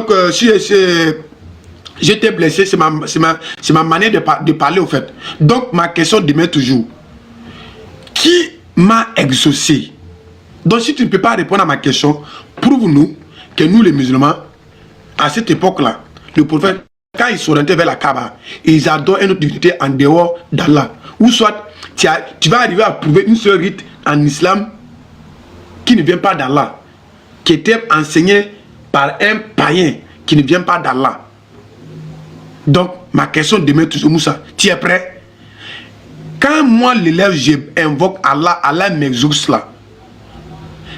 Donc, si je t'ai blessé, c'est ma manière de parler, au fait. Donc, ma question demeure toujours. Qui m'a exaucé? Donc, si tu ne peux pas répondre à ma question, prouve-nous que nous, les musulmans, à cette époque-là, le prophète, quand ils s'orientaient vers la Kaaba, ils adorent une autre divinité en dehors d'Allah. Ou soit, tu vas arriver à prouver une seule rite en islam qui ne vient pas d'Allah, qui était enseigné par un païen qui ne vient pas d'Allah. Donc, ma question demeure toujours, Moussa, tu es prêt? Quand moi, l'élève, j'invoque Allah, Allah m'exauce là.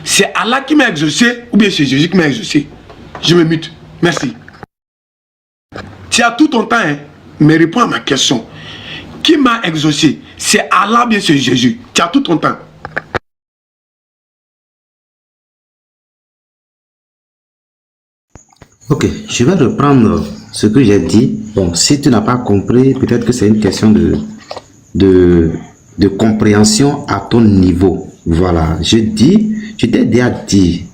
C'est Allah qui m'a exaucé ou bien c'est Jésus qui m'a exaucé? Je me mute. Merci. Tu as tout ton temps, hein, mais réponds à ma question. Qui m'a exaucé? C'est Allah ou bien c'est Jésus? Tu as tout ton temps. Ok, je vais reprendre ce que j'ai dit. Bon, si tu n'as pas compris, peut-être que c'est une question de compréhension à ton niveau. Voilà, je t'ai déjà dit.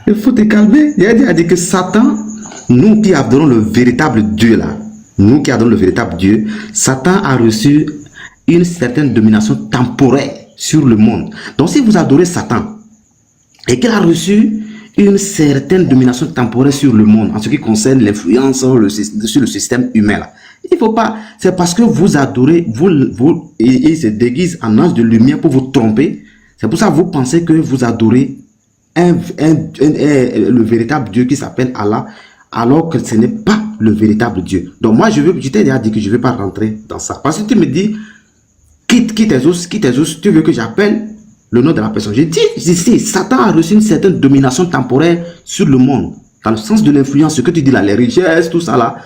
Il faut te calmer. J'ai déjà dit que Satan, nous qui adorons le véritable Dieu là, nous qui adorons le véritable Dieu, Satan a reçu une certaine domination temporaire sur le monde. Donc si vous adorez Satan et qu'il a reçu une certaine domination temporaire sur le monde en ce qui concerne l'influence sur le système humain là. Il faut pas, c'est parce que vous adorez, il se déguise en ange de lumière pour vous tromper. C'est pour ça que vous pensez que vous adorez le véritable Dieu qui s'appelle Allah, alors que ce n'est pas le véritable Dieu. Donc moi, je t'ai déjà dit que je ne vais pas rentrer dans ça. Parce que tu me dis, quitte tes os, tu veux que j'appelle le nom de la personne. Je dis, si Satan a reçu une certaine domination temporaire sur le monde, dans le sens de l'influence, ce que tu dis là, les richesses, tout ça là,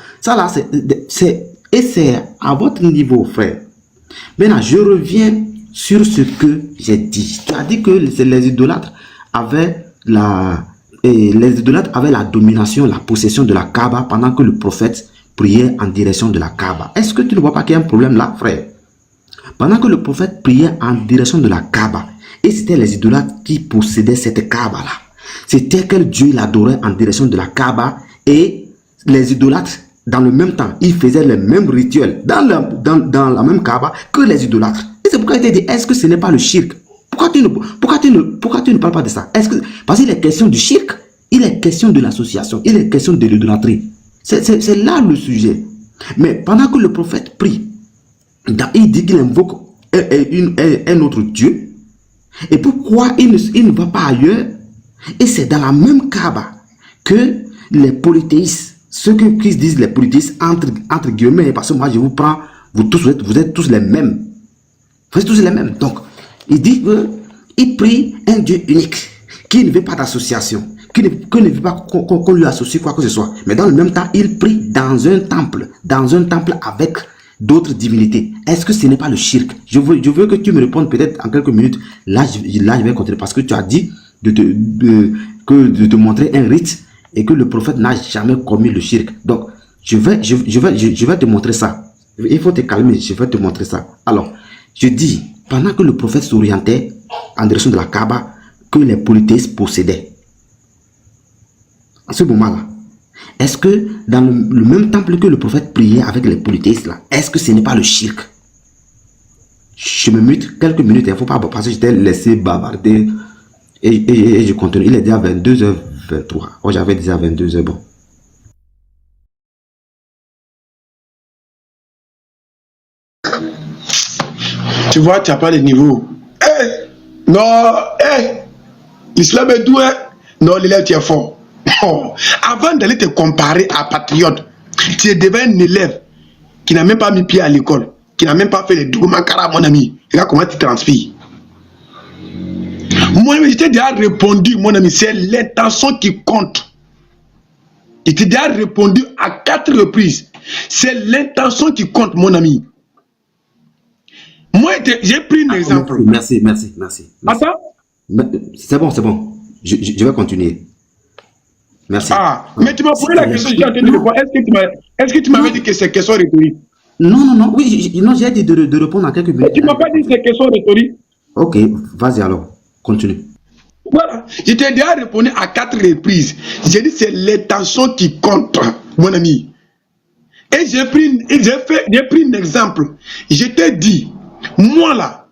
c'est à votre niveau, frère. Maintenant, je reviens sur ce que j'ai dit. Tu as dit que les idolâtres avaient la domination, la possession de la Kaaba pendant que le prophète priait en direction de la Kaaba. Est-ce que tu ne vois pas qu'il y a un problème là, frère? Pendant que le prophète priait en direction de la Kaaba, et c'était les idolâtres qui possédaient cette Kaaba là. C'était quel Dieu il adorait en direction de la Kaaba, et les idolâtres, dans le même temps, ils faisaient les mêmes rituels dans la même Kaaba que les idolâtres. Et c'est pourquoi il t'a dit, est-ce que ce n'est pas le shirk? Pourquoi tu ne parles pas de ça? Parce qu'il est question du shirk, il est question de l'association, il est question de l'idolâtrie. C'est là le sujet. Mais pendant que le prophète prie, il dit qu'il invoque un autre Dieu. Et pourquoi il ne va pas ailleurs? Et c'est dans la même Kaaba que les polythéistes, ceux qui disent les polythéistes entre guillemets, parce que moi je vous prends, vous êtes tous les mêmes. Vous êtes tous les mêmes. Donc, il dit qu'il prie un Dieu unique, qui ne veut pas d'association, qui ne veut pas qu'on lui associe quoi que ce soit. Mais dans le même temps, il prie dans un temple avec d'autres divinités. Est-ce que ce n'est pas le shirk? Je veux que tu me répondes peut-être en quelques minutes. Là, je vais continuer parce que tu as dit de te montrer un rite et que le prophète n'a jamais commis le shirk. Donc, je vais te montrer ça. Il faut te calmer, je vais te montrer ça. Alors, je dis, pendant que le prophète s'orientait en direction de la Kaaba, que les polythéistes possédaient. À ce moment-là, est-ce que dans le même temple que le prophète priait avec les polythéistes là, est-ce que ce n'est pas le shirk? Je me mute quelques minutes, il ne faut pas parce que je t'ai laissé bavarder et je continue. Il est déjà 22h23. Oh, j'avais déjà 22h, bon. Tu vois, tu n'as pas les niveaux. L'islam est doué. Non, l'élève, tu es fort. Oh. Avant d'aller te comparer à Patriote, tu es devant un élève qui n'a même pas mis pied à l'école, qui n'a même pas fait les Dougoumankara, mon ami. Regarde comment tu transpires. Moi, je t'ai déjà répondu, mon ami, c'est l'intention qui compte. Je t'ai déjà répondu à 4 reprises. C'est l'intention qui compte, mon ami. Moi, j'ai pris un exemple. Merci. Attends. C'est bon. Je vais continuer. Merci. Mais tu m'as posé la question, j'ai entendu répondre. Est-ce que tu m'avais dit que c'est question rhétorique? Non. Oui, j'ai dit de répondre en quelques minutes. Tu m'as pas dit que c'est question rhétorique? Ok, vas-y alors. Continue. Voilà. Je t'ai déjà répondu à 4 reprises. J'ai dit c'est l'intention qui compte, mon ami. Et j'ai pris un exemple. Je t'ai dit, moi là,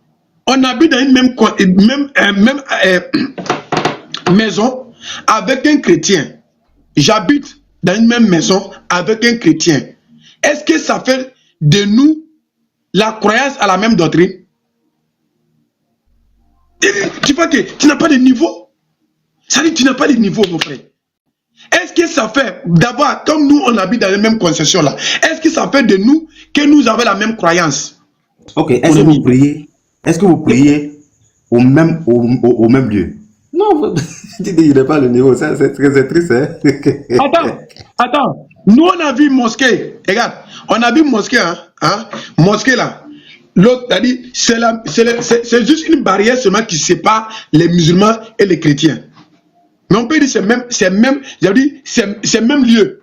on habite dans une même maison avec un chrétien. J'habite dans une même maison avec un chrétien. Est-ce que ça fait de nous la croyance à la même doctrine? Tu vois que tu n'as pas de niveau. Ça dit que tu n'as pas de niveau, mon frère. Est-ce que ça fait, d'abord, comme nous on habite dans les mêmes concessions là, est-ce que ça fait de nous que nous avons la même croyance? Ok, est-ce que vous priez au même lieu? Non, tu dis, il n'est pas le niveau, ça c'est triste, hein? Attends, nous on a vu mosquée, regarde, on a vu mosquée, mosquée là. L'autre a dit, c'est juste une barrière seulement qui sépare les musulmans et les chrétiens. Mais on peut dire c'est même lieu.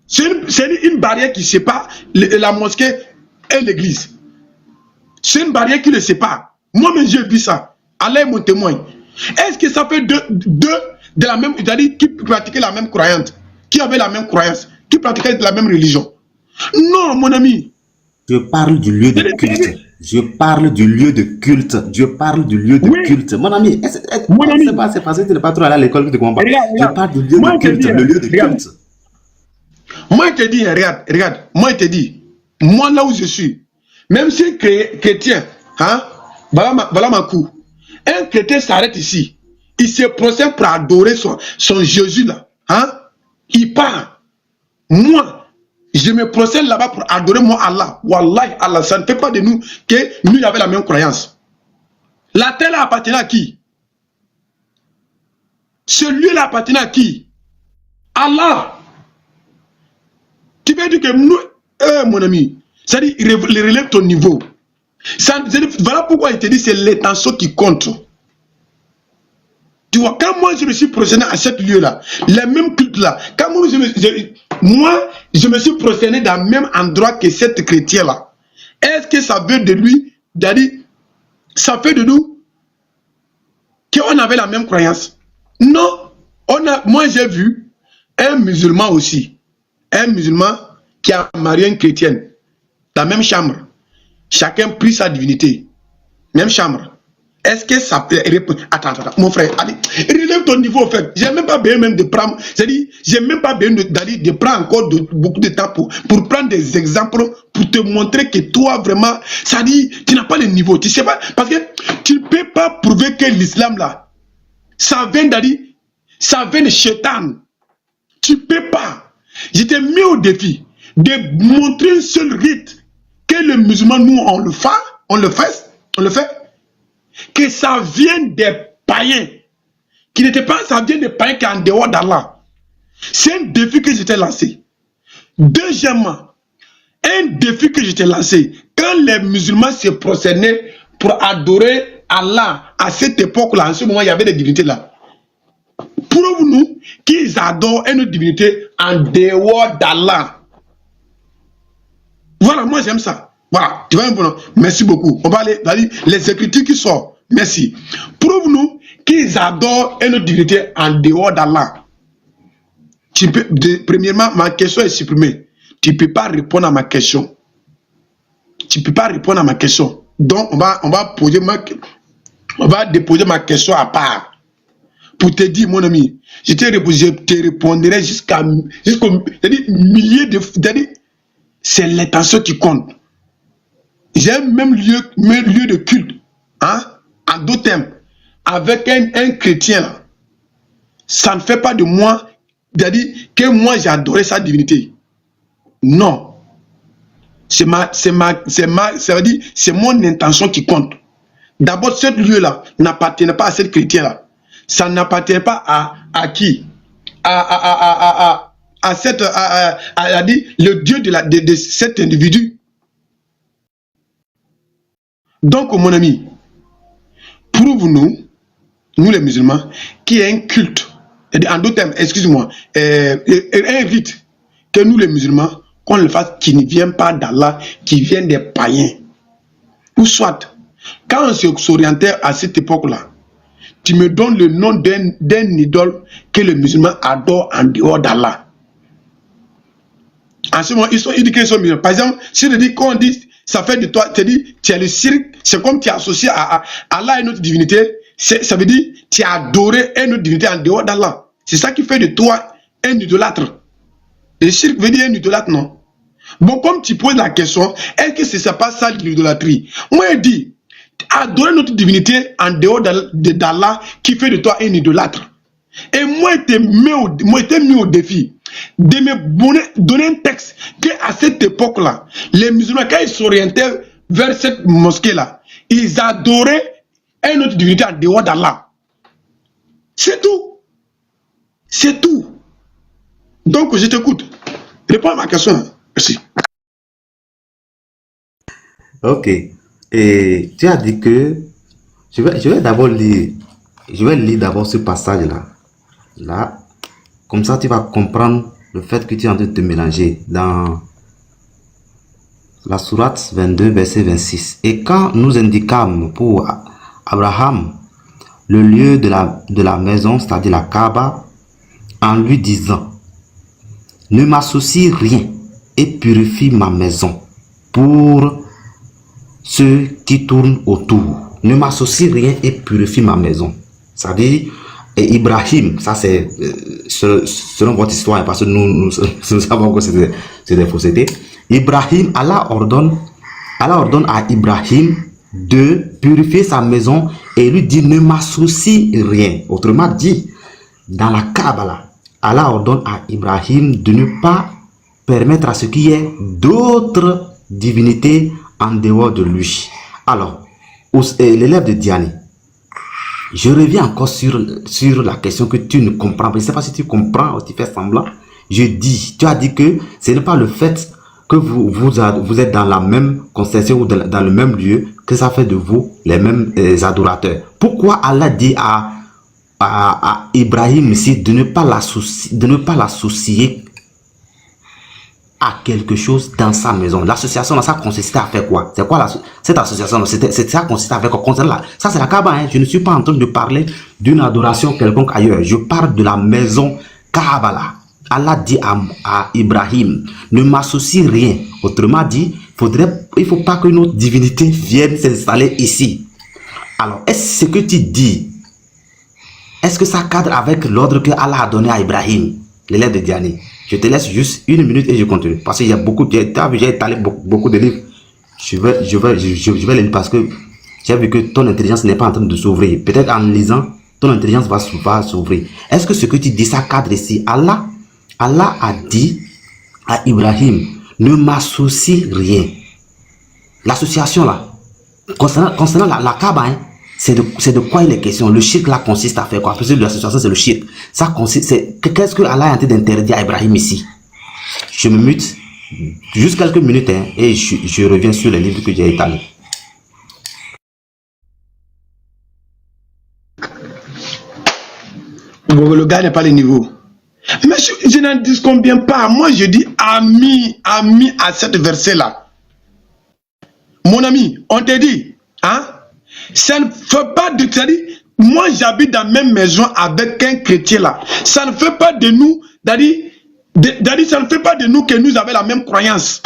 C'est une barrière qui sépare la mosquée et l'église. C'est une barrière qui le sépare. Moi-même j'ai vu ça. Allah est mon témoin. Est-ce que ça fait deux de la même, c'est-à-dire qui pratiquaient la même croyance, qui avaient la même croyance, qui pratiquaient la même religion? Non, mon ami. Je parle du lieu de culte. Je parle du lieu de culte. Je parle du lieu de culte. Mon ami, c'est parce que tu n'es pas trop allé à l'école que tu comprends pas. Je parle du lieu de culte, le lieu de culte. Moi, je te dis, regarde, moi, je te dis, moi, là où je suis, même si chrétien, voilà ma cour, un chrétien s'arrête ici, il se procède pour adorer son Jésus là, il part. Moi, je me procède là-bas pour adorer mon Allah. Wallahi, Allah, ça ne fait pas de nous que nous avons la même croyance. La terre appartient à qui? Ce lieu-là appartient à qui? Allah. Tu veux dire que nous, mon ami, c'est-à-dire, il relève ton niveau. Voilà pourquoi il te dit c'est l'intention qui compte. Tu vois, quand moi je me suis procédé à ce lieu-là, les mêmes cultes-là, quand moi je me suis procédé dans le même endroit que cet chrétien-là, est-ce que ça veut de lui, Daddy, ça fait de nous qu'on avait la même croyance? Non. Moi j'ai vu un musulman aussi, un musulman qui a marié une chrétienne, dans la même chambre. Chacun prie sa divinité, même chambre. Est-ce que ça peut répondre? Attends, mon frère, allez, relève ton niveau, en fait. J'ai même pas besoin même de prendre, c'est-à-dire, j'ai même pas besoin de prendre encore beaucoup de temps pour prendre des exemples, pour te montrer que toi, vraiment, ça dit, tu n'as pas le niveau, tu sais pas, parce que tu ne peux pas prouver que l'islam, là, ça vient de Shaitan. Tu ne peux pas. Je t'ai mis au défi de montrer un seul rite que le musulman, nous, on le fait, que ça vient des païens, qui n'était pas, ça vient des païens qui sont en dehors d'Allah. C'est un défi que je t'ai lancé. Deuxièmement, un défi que je t'ai lancé, quand les musulmans se procédaient pour adorer Allah, à cette époque-là, en ce moment, il y avait des divinités là. Prouve-nous qu'ils adorent une divinité en dehors d'Allah. Voilà, moi j'aime ça. Voilà, tu vois un peu, non? Merci beaucoup. On va aller, les écritures qui sortent. Merci. Prouve-nous qu'ils adorent une divinité en dehors d'Allah. Premièrement, ma question est supprimée. Tu ne peux pas répondre à ma question. Tu ne peux pas répondre à ma question. Donc, on va déposer ma question à part. Pour te dire, mon ami, je te répondrai jusqu'au millier de... C'est l'intention qui compte. J'ai un même lieu de culte, en d'autres termes, avec un chrétien là. Ça ne fait pas de moi, c'est-à-dire que moi j'ai adoré sa divinité. Non. C'est mon intention qui compte. D'abord, ce lieu-là n'appartient pas à ce chrétien-là. Ça n'appartient pas à qui? Le Dieu de cet individu. Donc, mon ami, prouve-nous, nous les musulmans, qu'il y a un culte, en d'autres termes, excuse-moi, un rite, que nous les musulmans, qu'on le fasse, qui ne vient pas d'Allah, qui vient des païens. Ou soit, quand on s'orientait à cette époque-là, tu me donnes le nom d'un idole que le musulman adore en dehors d'Allah. En ce moment, ils disent qu'ils sont musulmans. Par exemple, si on dit, quand on dit, ça fait de toi, tu as le cirque, c'est comme tu es associé à Allah et notre divinité, ça veut dire tu as adoré une autre divinité en dehors d'Allah. C'est ça qui fait de toi un idolâtre. Le cirque veut dire un idolâtre, non? Bon, comme tu poses la question, est-ce que ce n'est pas ça l'idolâtrie? Moi, je dis, adorer notre divinité en dehors d'Allah qui fait de toi un idolâtre. Et moi, je t'ai mis au défi de me donner un texte qu'à cette époque-là, les musulmans, quand ils s'orientaient vers cette mosquée-là, ils adoraient une autre divinité en dehors d'Allah. C'est tout. C'est tout. Donc, je t'écoute. Réponds à ma question. Merci. Ok. Et tu as dit que je vais d'abord lire. Je vais lire d'abord ce passage-là. Là. Comme ça, tu vas comprendre le fait que tu es en train de te mélanger dans la sourate 22, verset 26. Et quand nous indiquâmes pour Abraham le lieu de la maison, c'est-à-dire la Kaaba, en lui disant, ne m'associe rien et purifie ma maison pour ceux qui tournent autour. Ne m'associe rien et purifie ma maison. C'est-à-dire, et Ibrahim, ça c'est selon votre histoire, parce que nous savons que c'est des faussetés. Ibrahim, Allah ordonne à Ibrahim de purifier sa maison et lui dit ne m'associe rien. Autrement dit, dans la Kaaba, Allah ordonne à Ibrahim de ne pas permettre à ce qu'il y ait d'autres divinités en dehors de lui. Alors, l'élève de Diani, je reviens encore sur la question que tu ne comprends pas. Je ne sais pas si tu comprends ou tu fais semblant. Tu as dit que ce n'est pas le fait que vous êtes dans la même constellation ou dans le même lieu que ça fait de vous les mêmes adorateurs. Pourquoi Allah dit à Ibrahim ici de ne pas l'associer à quelque chose dans sa maison? L'association, ça consistait à faire quoi? C'est quoi cette association? Ça consistait à faire quoi? Ça, c'est la Kaaba. Hein? Je ne suis pas en train de parler d'une adoration quelconque ailleurs. Je parle de la maison Kaaba là. Allah dit à Ibrahim, ne m'associe rien. Autrement dit, il ne faut pas que notre divinité vienne s'installer ici. Alors, est-ce que tu dis, est-ce que ça cadre avec l'ordre que Allah a donné à Ibrahim, l'élève de Diani? Je te laisse juste une minute et je continue. Parce qu'il y a j'ai étalé beaucoup de livres. Je vais les lire parce que j'ai vu que ton intelligence n'est pas en train de s'ouvrir. Peut-être en lisant, ton intelligence va s'ouvrir. Est-ce que ce que tu dis, ça cadre ici? Allah a dit à Ibrahim, ne m'associe rien. L'association là, concernant la Kaaba, hein, c'est de quoi il est question. Le shirk là consiste à faire quoi? Parce que l'association c'est le shirk. Ça consiste, qu'est-ce que Allah est en train d'interdire à Ibrahim ici? Je me mute juste quelques minutes hein, et je reviens sur les livres que j'ai étalés. Bon, le gars n'est pas le niveau. Mais je n'en dis combien pas. Moi, je dis ami à cette verset-là. Mon ami, on te dit, hein? Ça ne fait pas de... Moi, j'habite dans la même maison avec un chrétien là. Ça ne fait pas de nous... ça ne fait pas de nous que nous avons la même croyance.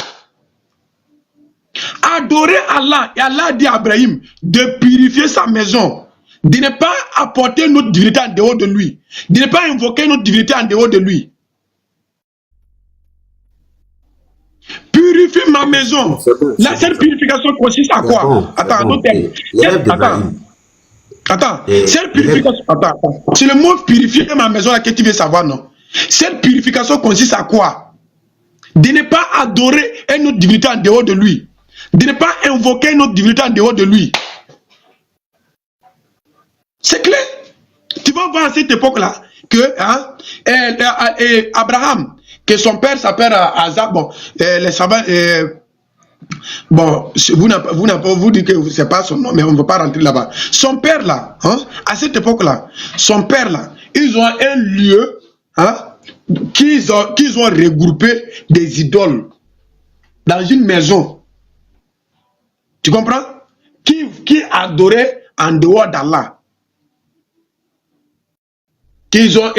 Adorer Allah. Et Allah dit à Abraham de purifier sa maison. De ne pas apporter notre divinité en dehors de lui. De ne pas invoquer notre divinité en dehors de lui. Purifier ma maison. Cette purification consiste à quoi? Attends. Cette purification. Attends. C'est le mot purifier ma maison là que tu veux savoir, non? Cette purification consiste à quoi? De ne pas adorer une autre divinité en dehors de lui. De ne pas invoquer une autre divinité en dehors de lui. C'est clair. Tu vas voir à cette époque-là que Abraham, que son père s'appelle Azar, bon, les savants, bon, vous dites que c'est pas son nom, mais on ne va pas rentrer là-bas. Son père là, hein, à cette époque-là, son père là, ils ont un lieu, hein, qu'ils ont regroupé des idoles dans une maison. Tu comprends? Qui adorait en dehors d'Allah. qu'ils ont,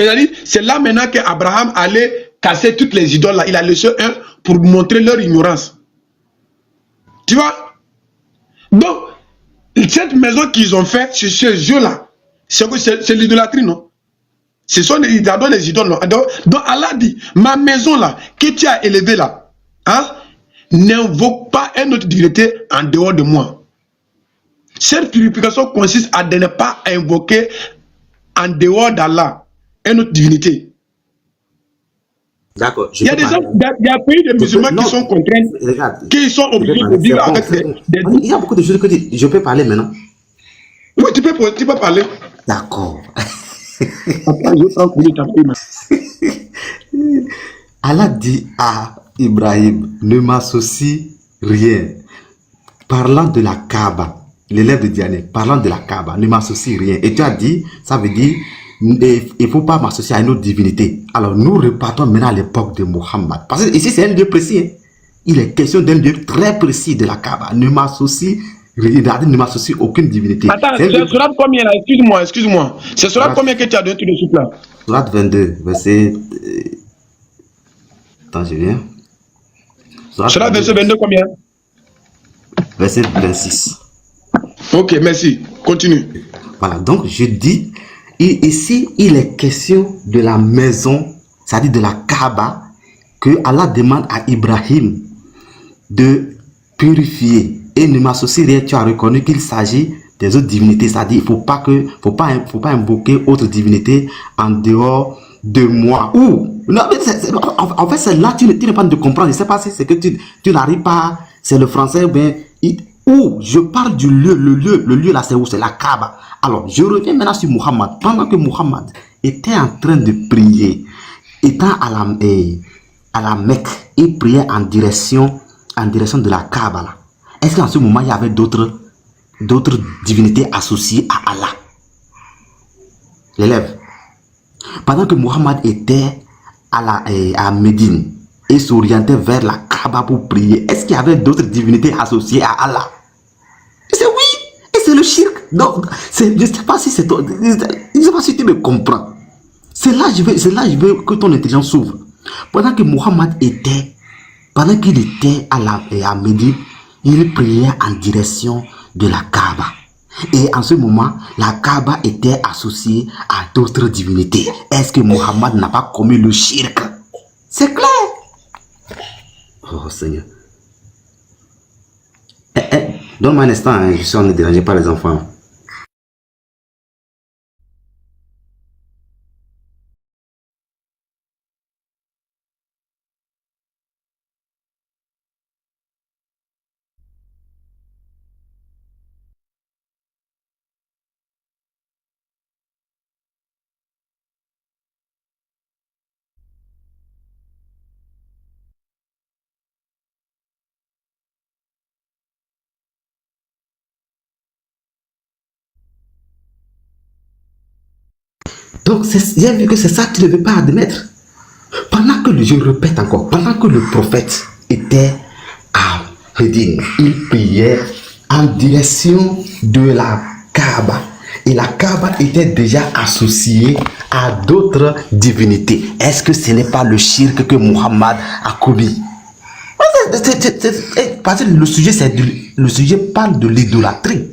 c'est là maintenant qu'Abraham allait casser toutes les idoles là. Il a laissé un pour montrer leur ignorance. Tu vois? Donc, cette maison qu'ils ont fait sur ce jeu-là, c'est l'idolâtrie, non? Ce sont les idoles, non? Donc Allah dit, ma maison là, que tu as élevée là, hein, n'invoque pas une autre divinité en dehors de moi. Cette purification consiste à ne pas invoquer en dehors d'Allah une autre divinité. D'accord. Il y a pays de musulmans qui sont contraints, qui sont obligés de vivre avec des... Il y a beaucoup de choses que je peux parler maintenant. Oui, tu peux parler. D'accord. Allah dit à Ibrahim, ne m'associe rien. Parlant de la Kaaba, l'élève de Diané, parlant de la Kaaba, ne m'associe rien. Et tu as dit, ça veut dire, il ne faut pas m'associer à une autre divinité. Alors nous repartons maintenant à l'époque de Mohammed. Parce que ici c'est un lieu précis. Hein. Il est question d'un lieu très précis de la Kaaba. Ne m'associe regardez, ne m'associe aucune divinité. Attends, c'est surat combien là? Excuse-moi. C'est surat combien que tu as donné tout de suite là? Surat 22, verset... Attends, je viens. Surat verset 22 combien? Verset 26. Ok, merci. Continue. Voilà, donc je dis, ici, il est question de la maison, c'est-à-dire de la Kaaba, que Allah demande à Ibrahim de purifier. Et ne m'associe rien, tu as reconnu qu'il s'agit des autres divinités, c'est-à-dire il ne faut pas invoquer autre divinité en dehors de moi. Ou, non, en fait, c'est là tu n'es pas de comprendre. Je ne sais pas si c'est que tu n'arrives pas, c'est le français, ben, où je parle du lieu, le lieu là, c'est où? C'est la Kaaba. Alors, je reviens maintenant sur Muhammad. Pendant que Muhammad était en train de prier, étant à la Mecque, il priait en direction de la Kaaba là. Est-ce qu'en ce moment, il y avait d'autres divinités associées à Allah? L'élève. Pendant que Muhammad était à Médine et s'orientait vers la Kaaba pour prier, est-ce qu'il y avait d'autres divinités associées à Allah? C'est oui, et c'est le shirk. Donc, je ne sais pas si c'est toi, je ne sais pas si tu me comprends. C'est là je veux que ton intelligence s'ouvre. Pendant que Muhammad était, pendant qu'il était à Médine, il priait en direction de la Kaaba. Et en ce moment, la Kaaba était associée à d'autres divinités. Est-ce que Muhammad n'a pas commis le shirk? C'est clair. Oh Seigneur. Donne-moi un instant, hein, je suis en train de déranger par les enfants. Donc, j'ai vu que c'est ça que tu ne veux pas admettre. Pendant que, je répète encore, pendant que le prophète était à Médine, il priait en direction de la Kaaba. Et la Kaaba était déjà associée à d'autres divinités. Est-ce que ce n'est pas le shirk que Muhammad a commis? Parce que le sujet parle de l'idolâtrie.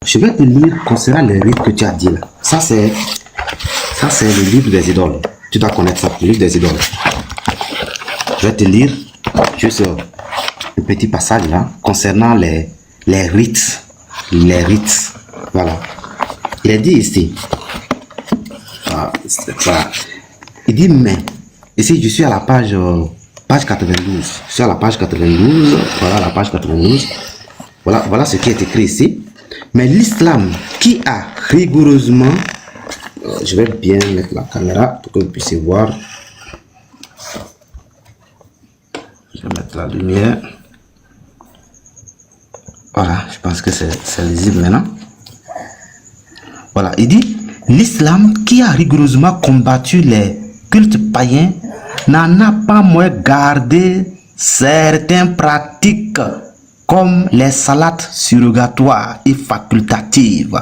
Je vais te lire concernant les rites que tu as dit là. Ça c'est le livre des idoles. Tu dois connaître ça, le livre des idoles. Je vais te lire juste un petit passage là concernant les rites. Les rites. Voilà. Il est dit ici. Il dit mais. Ici, je suis à la page 92. Je suis à la page 92. Voilà la page 92. Voilà ce qui est écrit ici. Mais l'islam qui a rigoureusement... je vais bien mettre la caméra pour que vous puissiez voir. Je vais mettre la lumière. Voilà, je pense que c'est lisible maintenant. Voilà, il dit, l'islam qui a rigoureusement combattu les cultes païens n'en a pas moins gardé certaines pratiques comme les salades surrogatoires et facultatives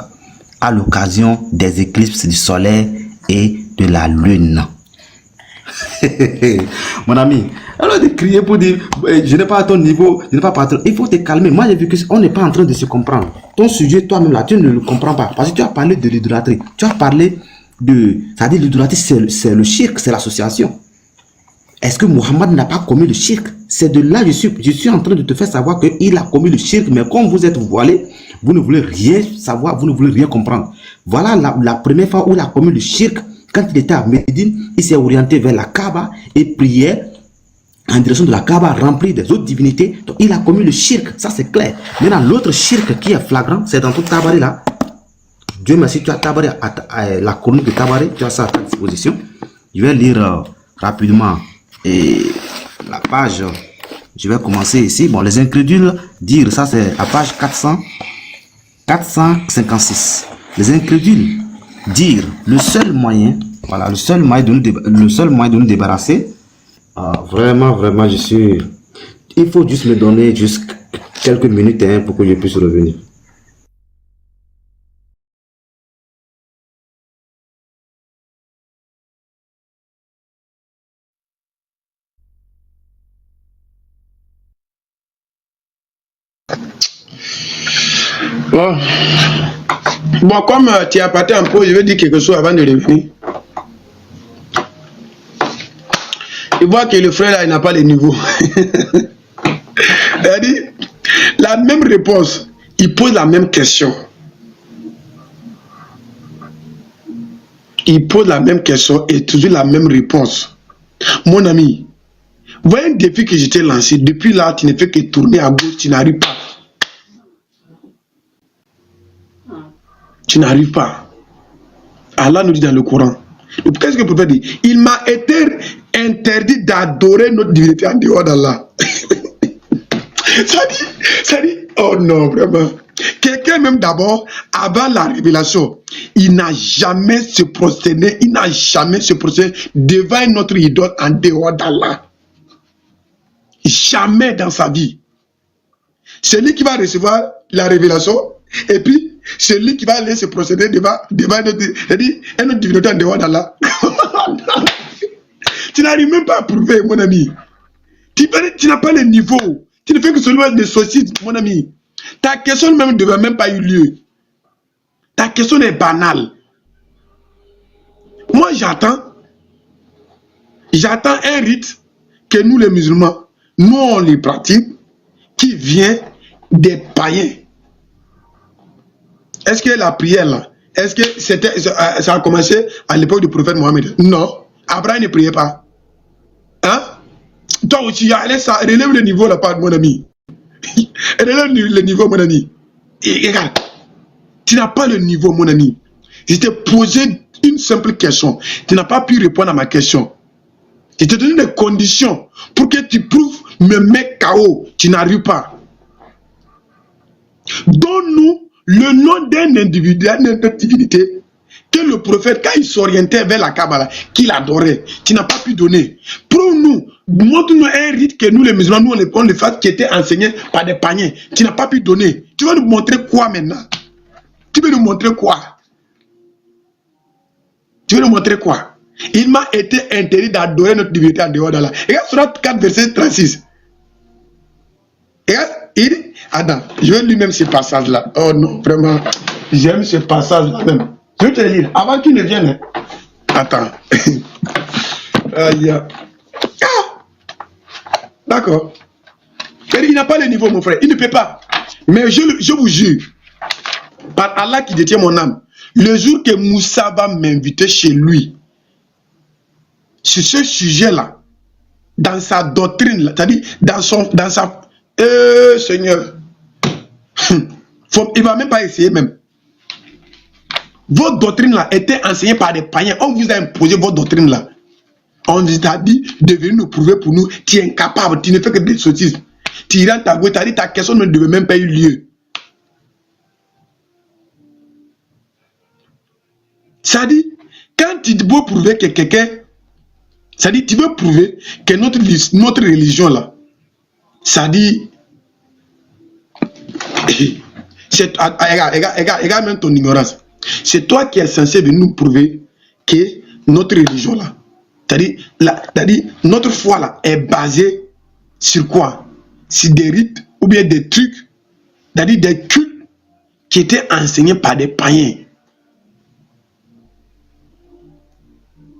à l'occasion des éclipses du soleil et de la lune. Mon ami, alors de crier pour dire je n'ai pas à ton niveau, je n'ai pas à ton... Il faut te calmer. Moi j'ai vu qu'on n'est pas en train de se comprendre. Ton sujet, toi-même là, tu ne le comprends pas. Parce que tu as parlé de l'idolâtrie. Tu as parlé de... C'est-à-dire l'idolâtrie, c'est le shirk, c'est l'association. Est-ce que Mohammed n'a pas commis le shirk? C'est de là je suis en train de te faire savoir qu'il a commis le shirk, mais comme vous êtes voilé, vous ne voulez rien savoir, vous ne voulez rien comprendre. Voilà la première fois où il a commis le shirk. Quand il était à Médine, il s'est orienté vers la Kaaba et priait en direction de la Kaaba remplie des autres divinités. Donc il a commis le shirk, ça c'est clair. Maintenant l'autre shirk qui est flagrant, c'est dans tout Tabari là. Dieu merci, tu as Tabari, la chronique de Tabari, tu as ça à ta disposition. Je vais lire rapidement la page. Je vais commencer ici. Bon, les incrédules dire, ça c'est à page 456. Les incrédules dire le seul moyen, voilà, le seul moyen de nous débarrasser. Vraiment, je suis... Il faut juste me donner juste quelques minutes pour que je puisse revenir. Bon, comme tu as parti en pause, je vais dire quelque chose avant de revenir. Il voit que le frère là, il n'a pas le niveau. Il dit, la même réponse, il pose la même question. Il pose la même question et toujours la même réponse. Mon ami, voilà un défi que je t'ai lancé. Depuis là, tu ne fais que tourner à gauche, tu n'arrives pas. Tu n'arrives pas. Allah nous dit dans le Coran. Qu'est-ce que le prophète dit? Il m'a été interdit d'adorer notre divinité en dehors d'Allah. ça dit, oh non, vraiment. Quelqu'un même d'abord, avant la révélation, il n'a jamais se prosterné, devant notre idole en dehors d'Allah. Jamais dans sa vie. C'est lui qui va recevoir la révélation, et puis c'est lui qui va aller se procéder devant notre divinité en dehors d'Allah. Tu n'arrives même pas à prouver, mon ami. Tu n'as pas le niveau. Tu ne fais que seulement des saucisses, mon ami. Ta question même ne devait même pas eu lieu. Ta question est banale. Moi, j'attends un rite que nous, les musulmans, nous, on les pratique, qui vient des païens. Est-ce que la prière là, est-ce que ça a commencé à l'époque du prophète Mohammed? Non. Abraham ne priait pas. Hein? Toi aussi, relève le niveau là, mon ami. Relève le niveau, mon ami. Et regarde, tu n'as pas le niveau, mon ami. Je t'ai posé une simple question. Tu n'as pas pu répondre à ma question. Je t'ai donné des conditions pour que tu prouves me mettre KO. Tu n'arrives pas. Donne-nous le nom d'un individu, d'une divinité, que le prophète, quand il s'orientait vers la Kabbala, qu'il adorait, tu n'as pas pu donner. Prouve-nous, montre-nous un rite que nous, les musulmans, nous, on le fait, qui était enseigné par des païens. Tu n'as pas pu donner. Tu vas nous montrer quoi maintenant? Tu veux nous montrer quoi? Tu veux nous montrer quoi? Il m'a été interdit d'adorer notre divinité en dehors d'Allah. Regarde Surat 4, verset 36. Regarde, il dit, attends, je vais lire même ce passage-là. Oh non, vraiment, j'aime ce passage-là même. Je vais te le lire, avant qu'il ne vienne. Attends. Aïe. Ah! D'accord. Il n'a pas le niveau, mon frère. Il ne peut pas. Mais je vous jure, par Allah qui détient mon âme, le jour que Moussa va m'inviter chez lui, sur ce sujet-là, dans sa doctrine, c'est-à-dire dans sa... Seigneur, il ne va même pas essayer même. Votre doctrine-là était enseignée par des païens. On vous a imposé votre doctrine-là. On vous a dit de venir nous prouver pour nous. Tu es incapable, tu ne fais que des sottises. Tu rentres ta gauche, tu as dit ta question ne devait même pas eu lieu. Ça dit, quand tu veux prouver que quelqu'un, ça dit, tu veux prouver que notre religion là, ça dit, regarde même ton ignorance. C'est toi qui es censé venir nous prouver que notre religion là, c'est-à-dire notre foi là est basée sur quoi? Sur des rites ou bien des trucs, c'est-à-dire des cultes qui étaient enseignés par des païens.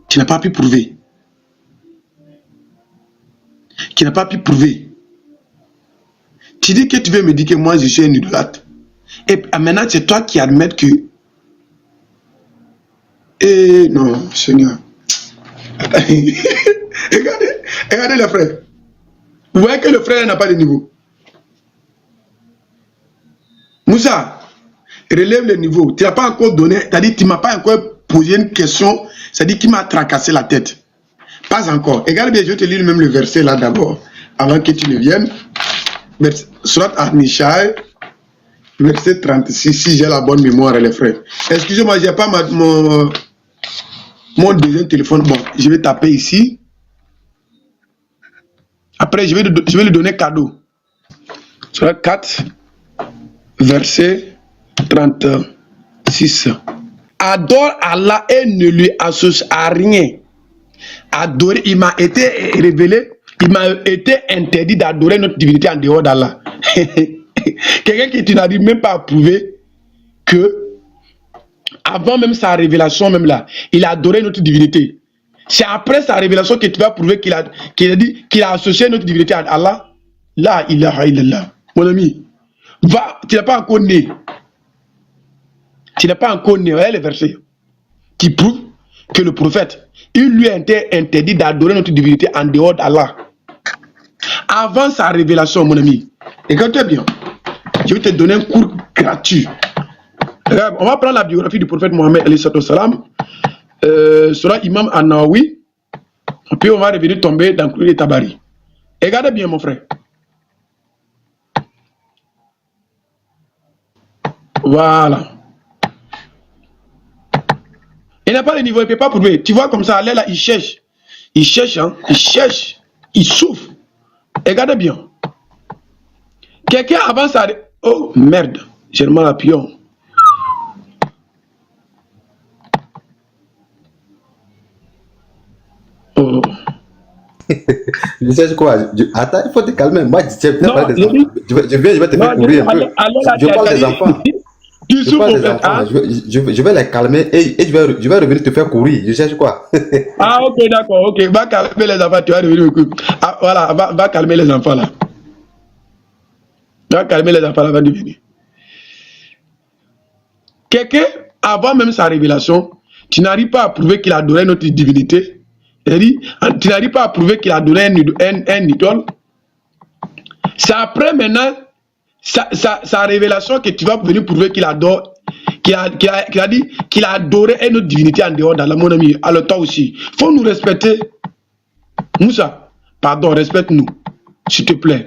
Tu n'as pas pu prouver. Tu n'as pas pu prouver. Tu dis que tu veux me dire que moi je suis un idolâtre. Et maintenant c'est toi qui admets que... Eh non, Seigneur. regardez le frère. Vous voyez que le frère n'a pas de niveau. Moussa, relève le niveau. Tu n'as pas encore donné, c'est-à-dire tu ne m'as pas encore posé une question, c'est-à-dire qui m'a tracassé la tête. Pas encore. Regarde bien, je vais te lire même le verset là d'abord, avant que tu ne viennes. Surat An-Nishai, verset 36, si j'ai la bonne mémoire, les frères. Excusez-moi, je n'ai pas mon deuxième téléphone. Bon, je vais taper ici. Après, je vais lui donner cadeau. Surat 4, verset 36. Adore Allah et ne lui associe à rien. Adorer, il m'a été révélé, il m'a été interdit d'adorer notre divinité en dehors d'Allah. Quelqu'un qui n'arrive même pas à prouver que avant même sa révélation, même là, il a adoré notre divinité. C'est après sa révélation que tu vas prouver qu'il a associé notre divinité à Allah. Là, ilaha illallah. Mon ami, va, tu n'es pas encore né. Tu n'es pas encore né. Regardez les versets qui prouvent que le prophète, il lui a été interdit d'adorer notre divinité en dehors d'Allah. Avant sa révélation, mon ami. Écoutez bien. Je vais te donner un cours gratuit. On va prendre la biographie du prophète Mohammed salam, sur Imam An-Nawawi. Puis on va revenir tomber dans le Tabari. Regardez bien, mon frère. Voilà. Il n'a pas le niveau, il ne peut pas prouver. Tu vois comme ça, là, il cherche. Il cherche, hein. Il cherche. Il souffre. Regardez bien. Quelqu'un avance à... Oh, merde. J'ai le mal à pion. Oh. Je sais quoi. Attends, il faut te calmer. Moi, je vais te faire courir un peu. Je parle des enfants. Je parle des enfants. Je vais les calmer et je vais revenir te faire courir. Je cherche quoi? Ah, ok, d'accord. Ok, va calmer les enfants. Tu vas revenir. Ah, voilà, va calmer les enfants là. Va calmer les enfants là, va devenir. Quelqu'un, avant même sa révélation, tu n'arrives pas à prouver qu'il adorait notre divinité. Tu n'arrives pas à prouver qu'il adorait un idole. C'est après maintenant sa révélation que tu vas venir prouver qu'il adore, qu'il a dit qu'il a adoré une autre divinité en dehors d'Allah, mon ami. Alors toi aussi, il faut nous respecter. Moussa, pardon, respecte-nous, s'il te plaît.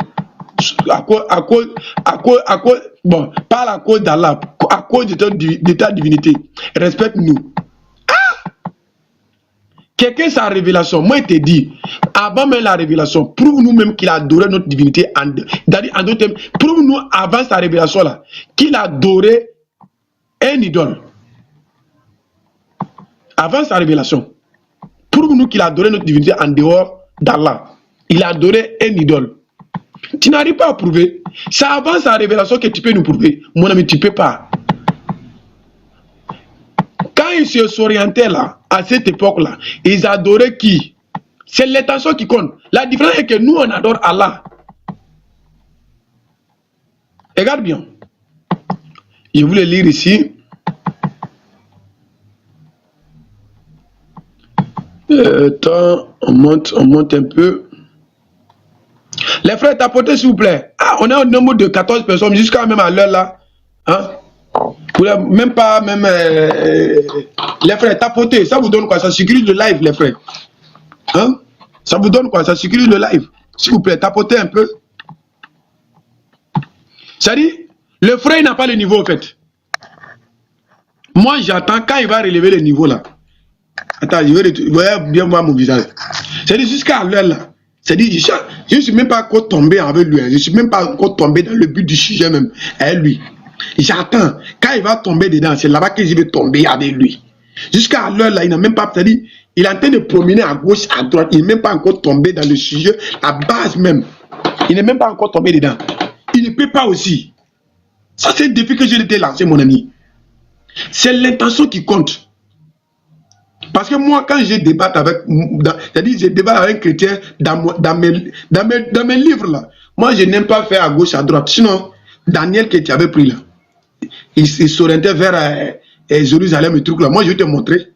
Bon, pas à cause d'Allah, à cause de ta divinité. Respecte-nous. Quelqu'un sa révélation, moi je te dis, avant même la révélation, prouve-nous même qu'il a adoré notre divinité en d'autres termes, prouve-nous avant sa révélation là, qu'il a adoré un idole. Avant sa révélation, prouve-nous qu'il a adoré notre divinité en dehors d'Allah. Il a adoré un idole. Tu n'arrives pas à prouver. C'est avant sa révélation que tu peux nous prouver. Mon ami, tu ne peux pas. Quand ils se s'orientaient là, à cette époque-là, ils adoraient qui? C'est l'intention qui compte. La différence est que nous, on adore Allah. Regarde bien. Je voulais lire ici. Attends, on monte un peu. Les frères, tapotez s'il vous plaît. Ah, on est au nombre de 14 personnes jusqu'à même à l'heure là. Hein? Même pas, même... les frères, tapotez. Ça vous donne quoi? Ça sécurise le live, les frères. Hein? Ça vous donne quoi? Ça sécurise le live. S'il vous plaît, tapotez un peu. Ça dit, le frère il n'a pas le niveau en fait. Moi j'attends quand il va relever le niveau là. Attends, vous voyez bien voir mon visage. C'est dit jusqu'à l'heure là. C'est dit, je ne suis même pas encore tombé avec lui. Je ne suis même pas encore tombé dans le but du sujet même. Avec lui. J'attends. Quand il va tomber dedans, c'est là-bas que je vais tomber avec lui. Jusqu'à l'heure là, il n'a même pas. C'est-à-dire, il est en train de promener à gauche, à droite. Il n'est même pas encore tombé dans le sujet, la base même. Il n'est même pas encore tombé dedans. Il ne peut pas aussi. Ça, c'est le défi que j'ai été lancé, mon ami. C'est l'intention qui compte. Parce que moi, quand je débatte avec, c'est-à-dire, je débatte avec un chrétien dans mes livres, là, moi, je n'aime pas faire à gauche, à droite. Sinon, Daniel que tu avais pris là, il s'orientait vers Jérusalem et trucs là. Moi, je vais te montrer.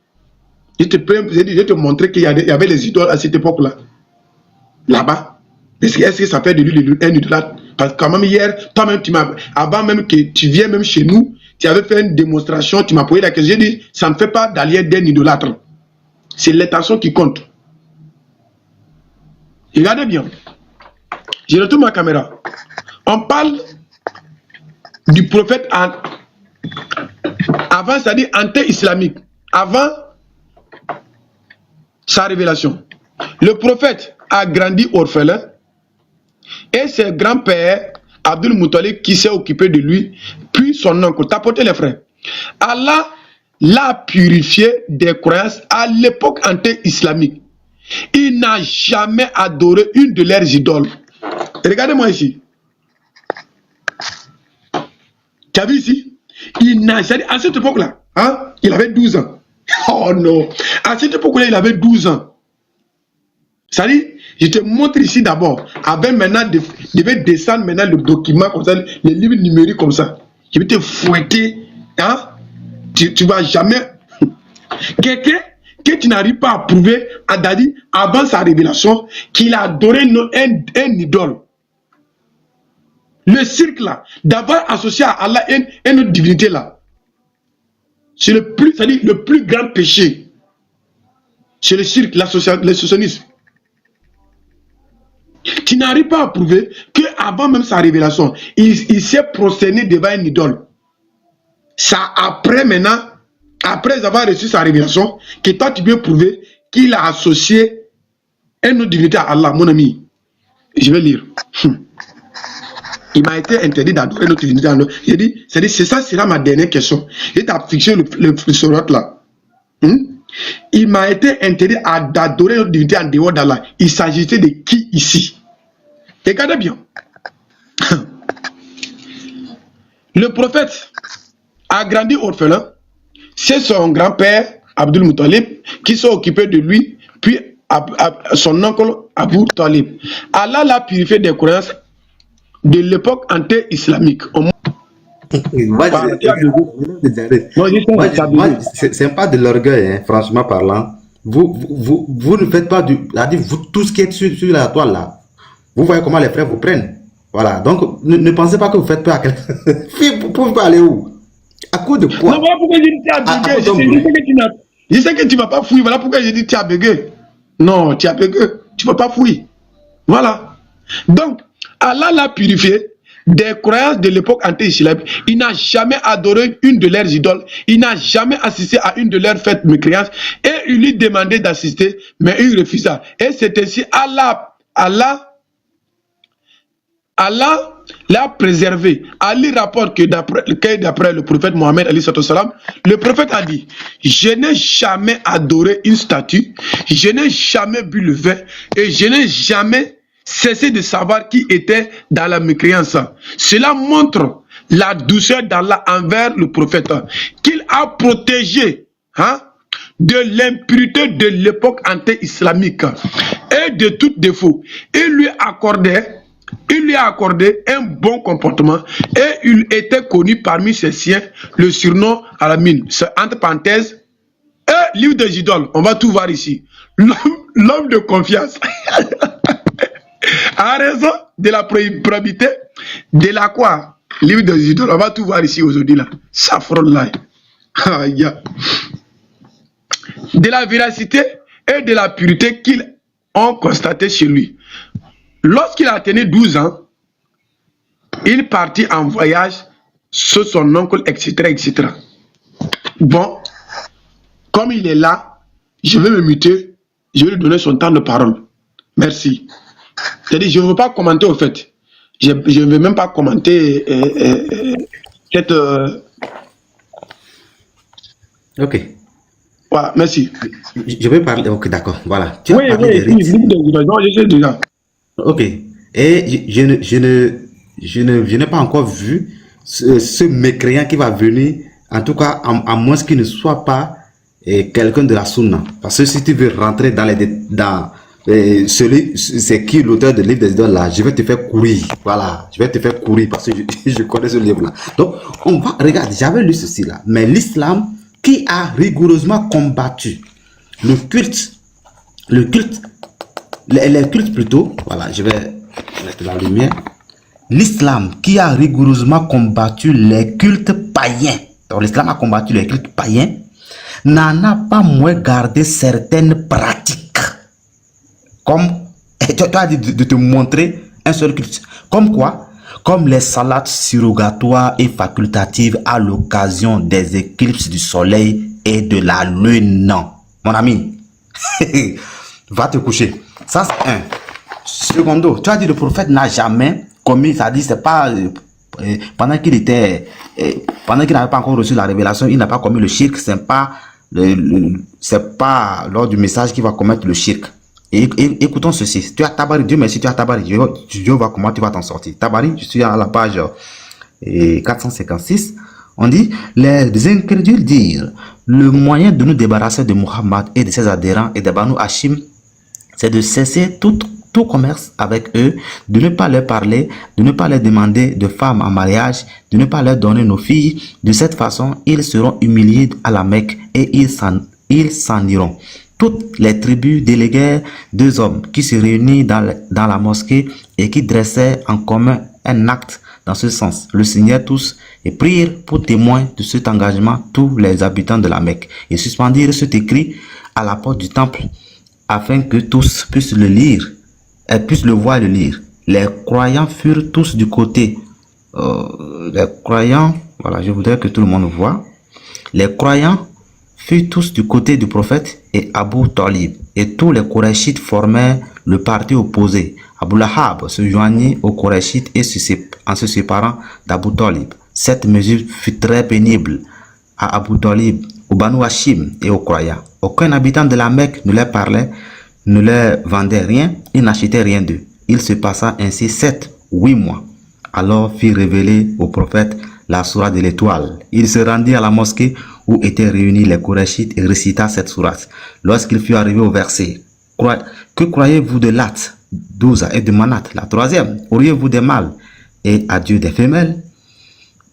Je vais te montrer qu'il y avait les idoles à cette époque-là. Là-bas. Est-ce que ça fait de lui un idolâtre? Parce que quand même hier, toi-même, avant même que tu viennes même chez nous, tu avais fait une démonstration, tu m'as posé la question, j'ai dit, ça ne fait pas d'allier d'un idolâtre. C'est l'intention qui compte. Regardez bien. Je retourne ma caméra. On parle du prophète avant, c'est-à-dire anté-islamique, avant sa révélation. Le prophète a grandi orphelin et c'est grand-père Abdul Muttalib qui s'est occupé de lui, puis son oncle. Tapotez les frères. Allah l'a purifié des croyances à l'époque anté-islamique. Il n'a jamais adoré une de leurs idoles. Regardez-moi ici. Tu as vu ici? À cette époque-là, hein, il avait 12 ans. Oh non! À cette époque-là, il avait 12 ans. Ça dit, je te montre ici d'abord. Avec maintenant, je vais descendre maintenant le document comme ça, les livres numériques comme ça. Je vais te fouetter. Hein? Tu ne vas jamais. Quelqu'un que tu n'arrives pas à prouver à Dadi avant sa révélation qu'il a adoré un idole. Le cirque là, d'avoir associé à Allah une autre divinité là, c'est le plus grand péché. C'est le cirque, l'associationnisme. Tu n'arrives pas à prouver qu'avant même sa révélation, il s'est prosterné devant une idole. Ça après maintenant, après avoir reçu sa révélation, que toi tu peux prouver qu'il a associé une autre divinité à Allah, mon ami. Je vais lire. Il m'a été interdit d'adorer notre divinité. J'ai dit, c'est ça sera ma dernière question. Il t'a fixé le surat là. Il m'a été interdit d'adorer notre divinité en dehors d'Allah. Il s'agissait de qui ici? Regardez bien. Le prophète a grandi orphelin. C'est son grand-père, Abdul Muttalib, qui s'est occupé de lui, puis son oncle, Abu Talib. Allah l'a purifié des croyances de l'époque anté-islamique. C'est pas de l'orgueil, hein, franchement parlant. Vous ne faites pas vous, tout ce qui est sur la toile là. Vous voyez comment les frères vous prennent. Voilà, donc ne pensez pas que vous faites peur à quelqu'un. Vous pouvez aller où? À cause de quoi? Non, voilà pourquoi j'ai dit tu as bugué. Je sais que tu ne vas pas fouiller. Voilà pourquoi j'ai dit tu as bugué. Non, tu as bugué. Tu ne vas pas fouiller. Voilà. Donc, Allah l'a purifié des croyances de l'époque anté-islamique. Il n'a jamais adoré une de leurs idoles. Il n'a jamais assisté à une de leurs fêtes mécréances. Et il lui demandait d'assister, mais il refusa. Et c'est ainsi Allah l'a préservé. Ali rapporte que d'après le prophète Mohammed, le prophète a dit, je n'ai jamais adoré une statue, je n'ai jamais bu le vin, et je n'ai jamais cessé de savoir qui était dans la mécréance. Cela montre la douceur d'Allah envers le prophète, qu'il a protégé de l'impureté de l'époque anté-islamique et de tout défaut. Il lui a accordé un bon comportement et il était connu parmi ses siens le surnom Alamin. C'est entre parenthèses, et livre des idoles, on va tout voir ici. L'homme de confiance a raison de la probité, de la quoi? Livre des idoles, on va tout voir ici aujourd'hui là. Ça frôle là. De la véracité et de la pureté qu'ils ont constaté chez lui. Lorsqu'il a tenu 12 ans, il partit en voyage sur son oncle, etc., etc. Bon, comme il est là, je vais me muter, je vais lui donner son temps de parole. Merci. C'est-à-dire, je ne veux pas commenter au fait. Je ne veux même pas commenter cette... Ok. Voilà, merci. Je vais parler. Ok, d'accord. Voilà. Tu as Oui, parlé des rites. je sais déjà. Ok. Et je n'ai pas encore vu ce mécréant qui va venir, en tout cas, à moins qu'il ne soit pas quelqu'un de la Sunna. Parce que si tu veux rentrer dans c'est qui l'auteur de livre des idoles là, je vais te faire courir. Voilà, je vais te faire courir parce que je connais ce livre là. Donc, on va, regarde, j'avais lu ceci là. Mais l'islam qui a rigoureusement combattu les cultes plutôt, voilà, je vais mettre la lumière. L'islam qui a rigoureusement combattu les cultes païens, donc l'islam a combattu les cultes païens, n'en a pas moins gardé certaines pratiques. Comme, tu as dit de te montrer un seul culte. Comme quoi? Comme les salades surrogatoires et facultatives à l'occasion des éclipses du soleil et de la lune. Non. Mon ami, va te coucher. Ça, c'est un. Secondo, tu as dit le prophète n'a jamais commis, ça dit, c'est pas pendant qu'il n'avait pas encore reçu la révélation, il n'a pas commis le shirk, c'est pas lors du message qu'il va commettre le shirk. Et écoutons ceci. Tu as Tabari, Dieu merci, tu as Tabari. Dieu va comment tu vas t'en sortir. Tabari, je suis à la page 456. On dit, les incrédules dirent, le moyen de nous débarrasser de Muhammad et de ses adhérents et de Banu Hashim, c'est de cesser tout commerce avec eux, de ne pas leur parler, de ne pas leur demander de femmes en mariage, de ne pas leur donner nos filles. De cette façon, ils seront humiliés à la Mecque et ils s'en iront. Toutes les tribus déléguèrent 2 hommes qui se réunirent dans la mosquée et qui dressaient en commun un acte dans ce sens. Le signèrent tous et prirent pour témoins de cet engagement tous les habitants de la Mecque et suspendirent cet écrit à la porte du temple afin que tous puissent le lire et puissent le voir et le lire. Les croyants furent tous du côté. Les croyants, voilà, je voudrais que tout le monde voit. Les croyants furent tous du côté du prophète et Abu Talib, et tous les Qurayshites formèrent le parti opposé. Abu Lahab se joignit aux Qurayshites en se séparant d'Abu Talib. Cette mesure fut très pénible à Abu Talib, aux Banu Hashim et aux croyants. Aucun habitant de la Mecque ne leur parlait, ne leur vendait rien, il n'achetait rien d'eux. Il se passa ainsi 7 ou 8 mois. Alors fit révéler au prophète la sourate de l'étoile. Il se rendit à la mosquée où étaient réunis les Qurayshites et récita cette sourate. Lorsqu'il fut arrivé au verset, que croyez-vous de Lat, d'Ouza et de Manat, la 3e, auriez-vous des mâles et à Dieu des femelles?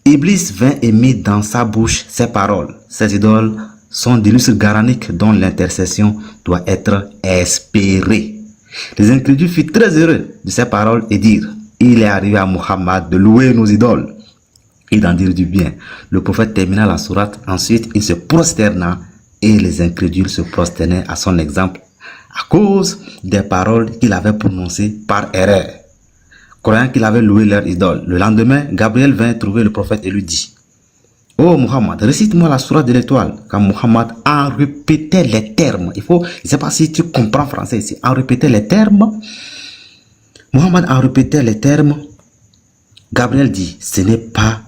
Iblis vint et mit dans sa bouche ces paroles. Ces idoles sont d'illustres garaniques dont l'intercession doit être espérée. Les incrédules furent très heureux de ces paroles et dirent, il est arrivé à Muhammad de louer nos idoles et d'en dire du bien. Le prophète termina la sourate, ensuite il se prosterna et les incrédules se prosternaient à son exemple à cause des paroles qu'il avait prononcées par erreur, croyant qu'il avait loué leur idole. Le lendemain, Gabriel vint trouver le prophète et lui dit, oh Muhammad, récite-moi la sourate de l'étoile. Quand Muhammad en répétait les termes, je ne sais pas si tu comprends français ici, en répétait les termes, Muhammad en répétait les termes, Gabriel dit, ce n'est pas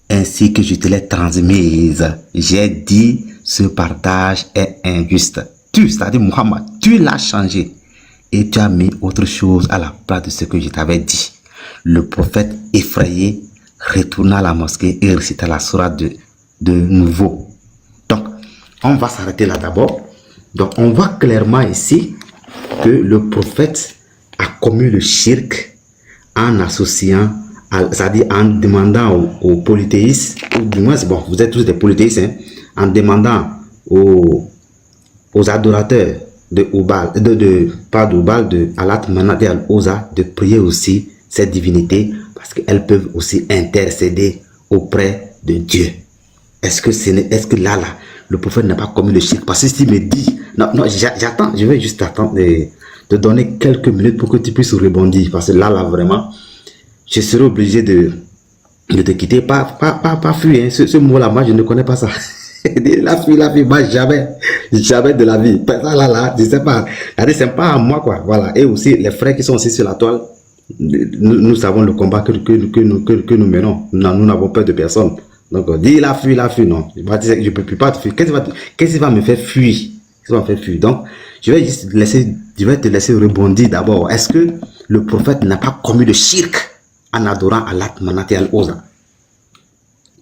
ainsi que je te l'ai transmise. J'ai dit, ce partage est injuste. Tu, c'est-à-dire Muhammad, tu l'as changé et tu as mis autre chose à la place de ce que je t'avais dit. Le prophète effrayé retourna à la mosquée et récita la sourate de nouveau. Donc, on va s'arrêter là d'abord. Donc, on voit clairement ici que le prophète a commis le shirk en associant, c'est-à-dire en demandant aux polythéistes, ou du moins, bon, vous êtes tous des polythéistes, hein, en demandant aux aux adorateurs de Oubal, pas d'Oubal, de Alat Manat et Al-Oza de prier aussi ces divinités parce qu'elles peuvent aussi intercéder auprès de Dieu. Est-ce que là, le prophète n'a pas commis le shirk? Parce que s'il me dit, non, j'attends, je vais juste attendre de donner quelques minutes pour que tu puisses rebondir. Parce que là, vraiment, je serai obligé de te quitter. Pas fuir, hein. Ce mot-là, moi, je ne connais pas ça. La fille, moi, jamais de la vie. Là, je sais pas. C'est pas à moi, quoi. Voilà. Et aussi, les frères qui sont aussi sur la toile, nous savons le combat que nous menons. Nous n'avons peur de personne. Donc, dis la fuite, non. Je ne peux pas te fuir. Qu'est-ce qui va me faire fuir? Donc, je vais te laisser rebondir d'abord. Est-ce que le prophète n'a pas commis le shirk en adorant Allah, Manat et Al-Oza?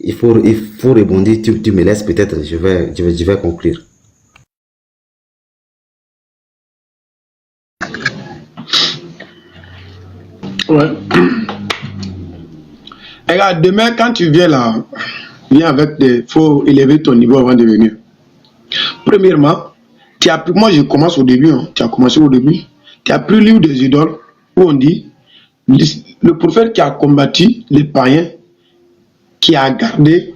Il faut rebondir. Tu me laisses peut-être. Je vais conclure. Ouais. Regarde, demain, quand tu viens là, viens avec des. Faut élever ton niveau avant de venir. Premièrement, moi je commence au début, hein, tu as commencé au début. Tu as pris le livre des idoles où on dit le prophète qui a combattu les païens, qui a gardé,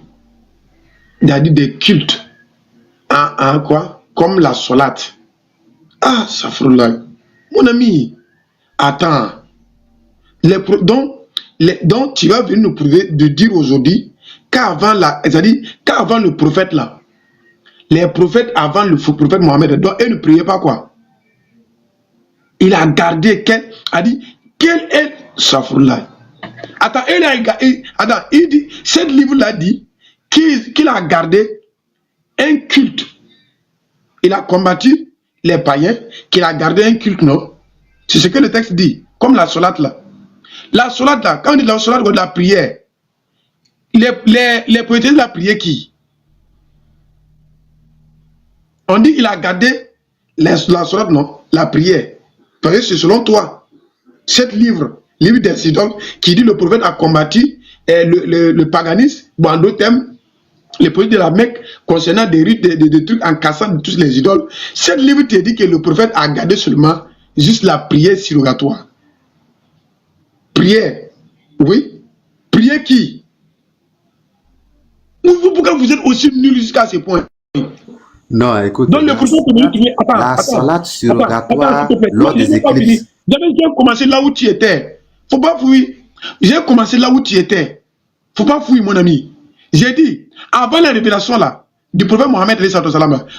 il a dit des cultes, quoi, comme la solate. Ah, ça frôle là. Mon ami, attends. Donc, tu vas venir nous prouver de dire aujourd'hui qu'avant le prophète là, les prophètes avant le faux prophète Mohammed, donc ils ne priaient pas quoi. Il a gardé quel est Safrullah. Attends, il dit, ce livre-là dit qu'il a gardé un culte. Il a combattu les païens, qu'il a gardé un culte, non? C'est ce que le texte dit, comme la solate là. La solate là, quand on dit la solate de la prière, les poétiers de la prière qui? On dit qu'il a gardé la solate, non? La prière. Parce que c'est selon toi, cet livre des idoles, qui dit le prophète a combattu le paganisme, bon, en d'autres termes, les poétiers de la Mecque concernant des rites, des trucs en cassant tous les idoles. Cet livre te dit que le prophète a gardé seulement juste la prière surrogatoire. Prière, oui. Prière qui? Pourquoi vous êtes aussi nul jusqu'à ce point? Non, écoute. Donc, la salade surrogatoire lors des éclipses. J'ai commencé là où tu étais. Faut pas fuir. J'ai commencé là où tu étais. Faut pas fuir, mon ami. J'ai dit, avant la révélation là, du prophète Mohammed,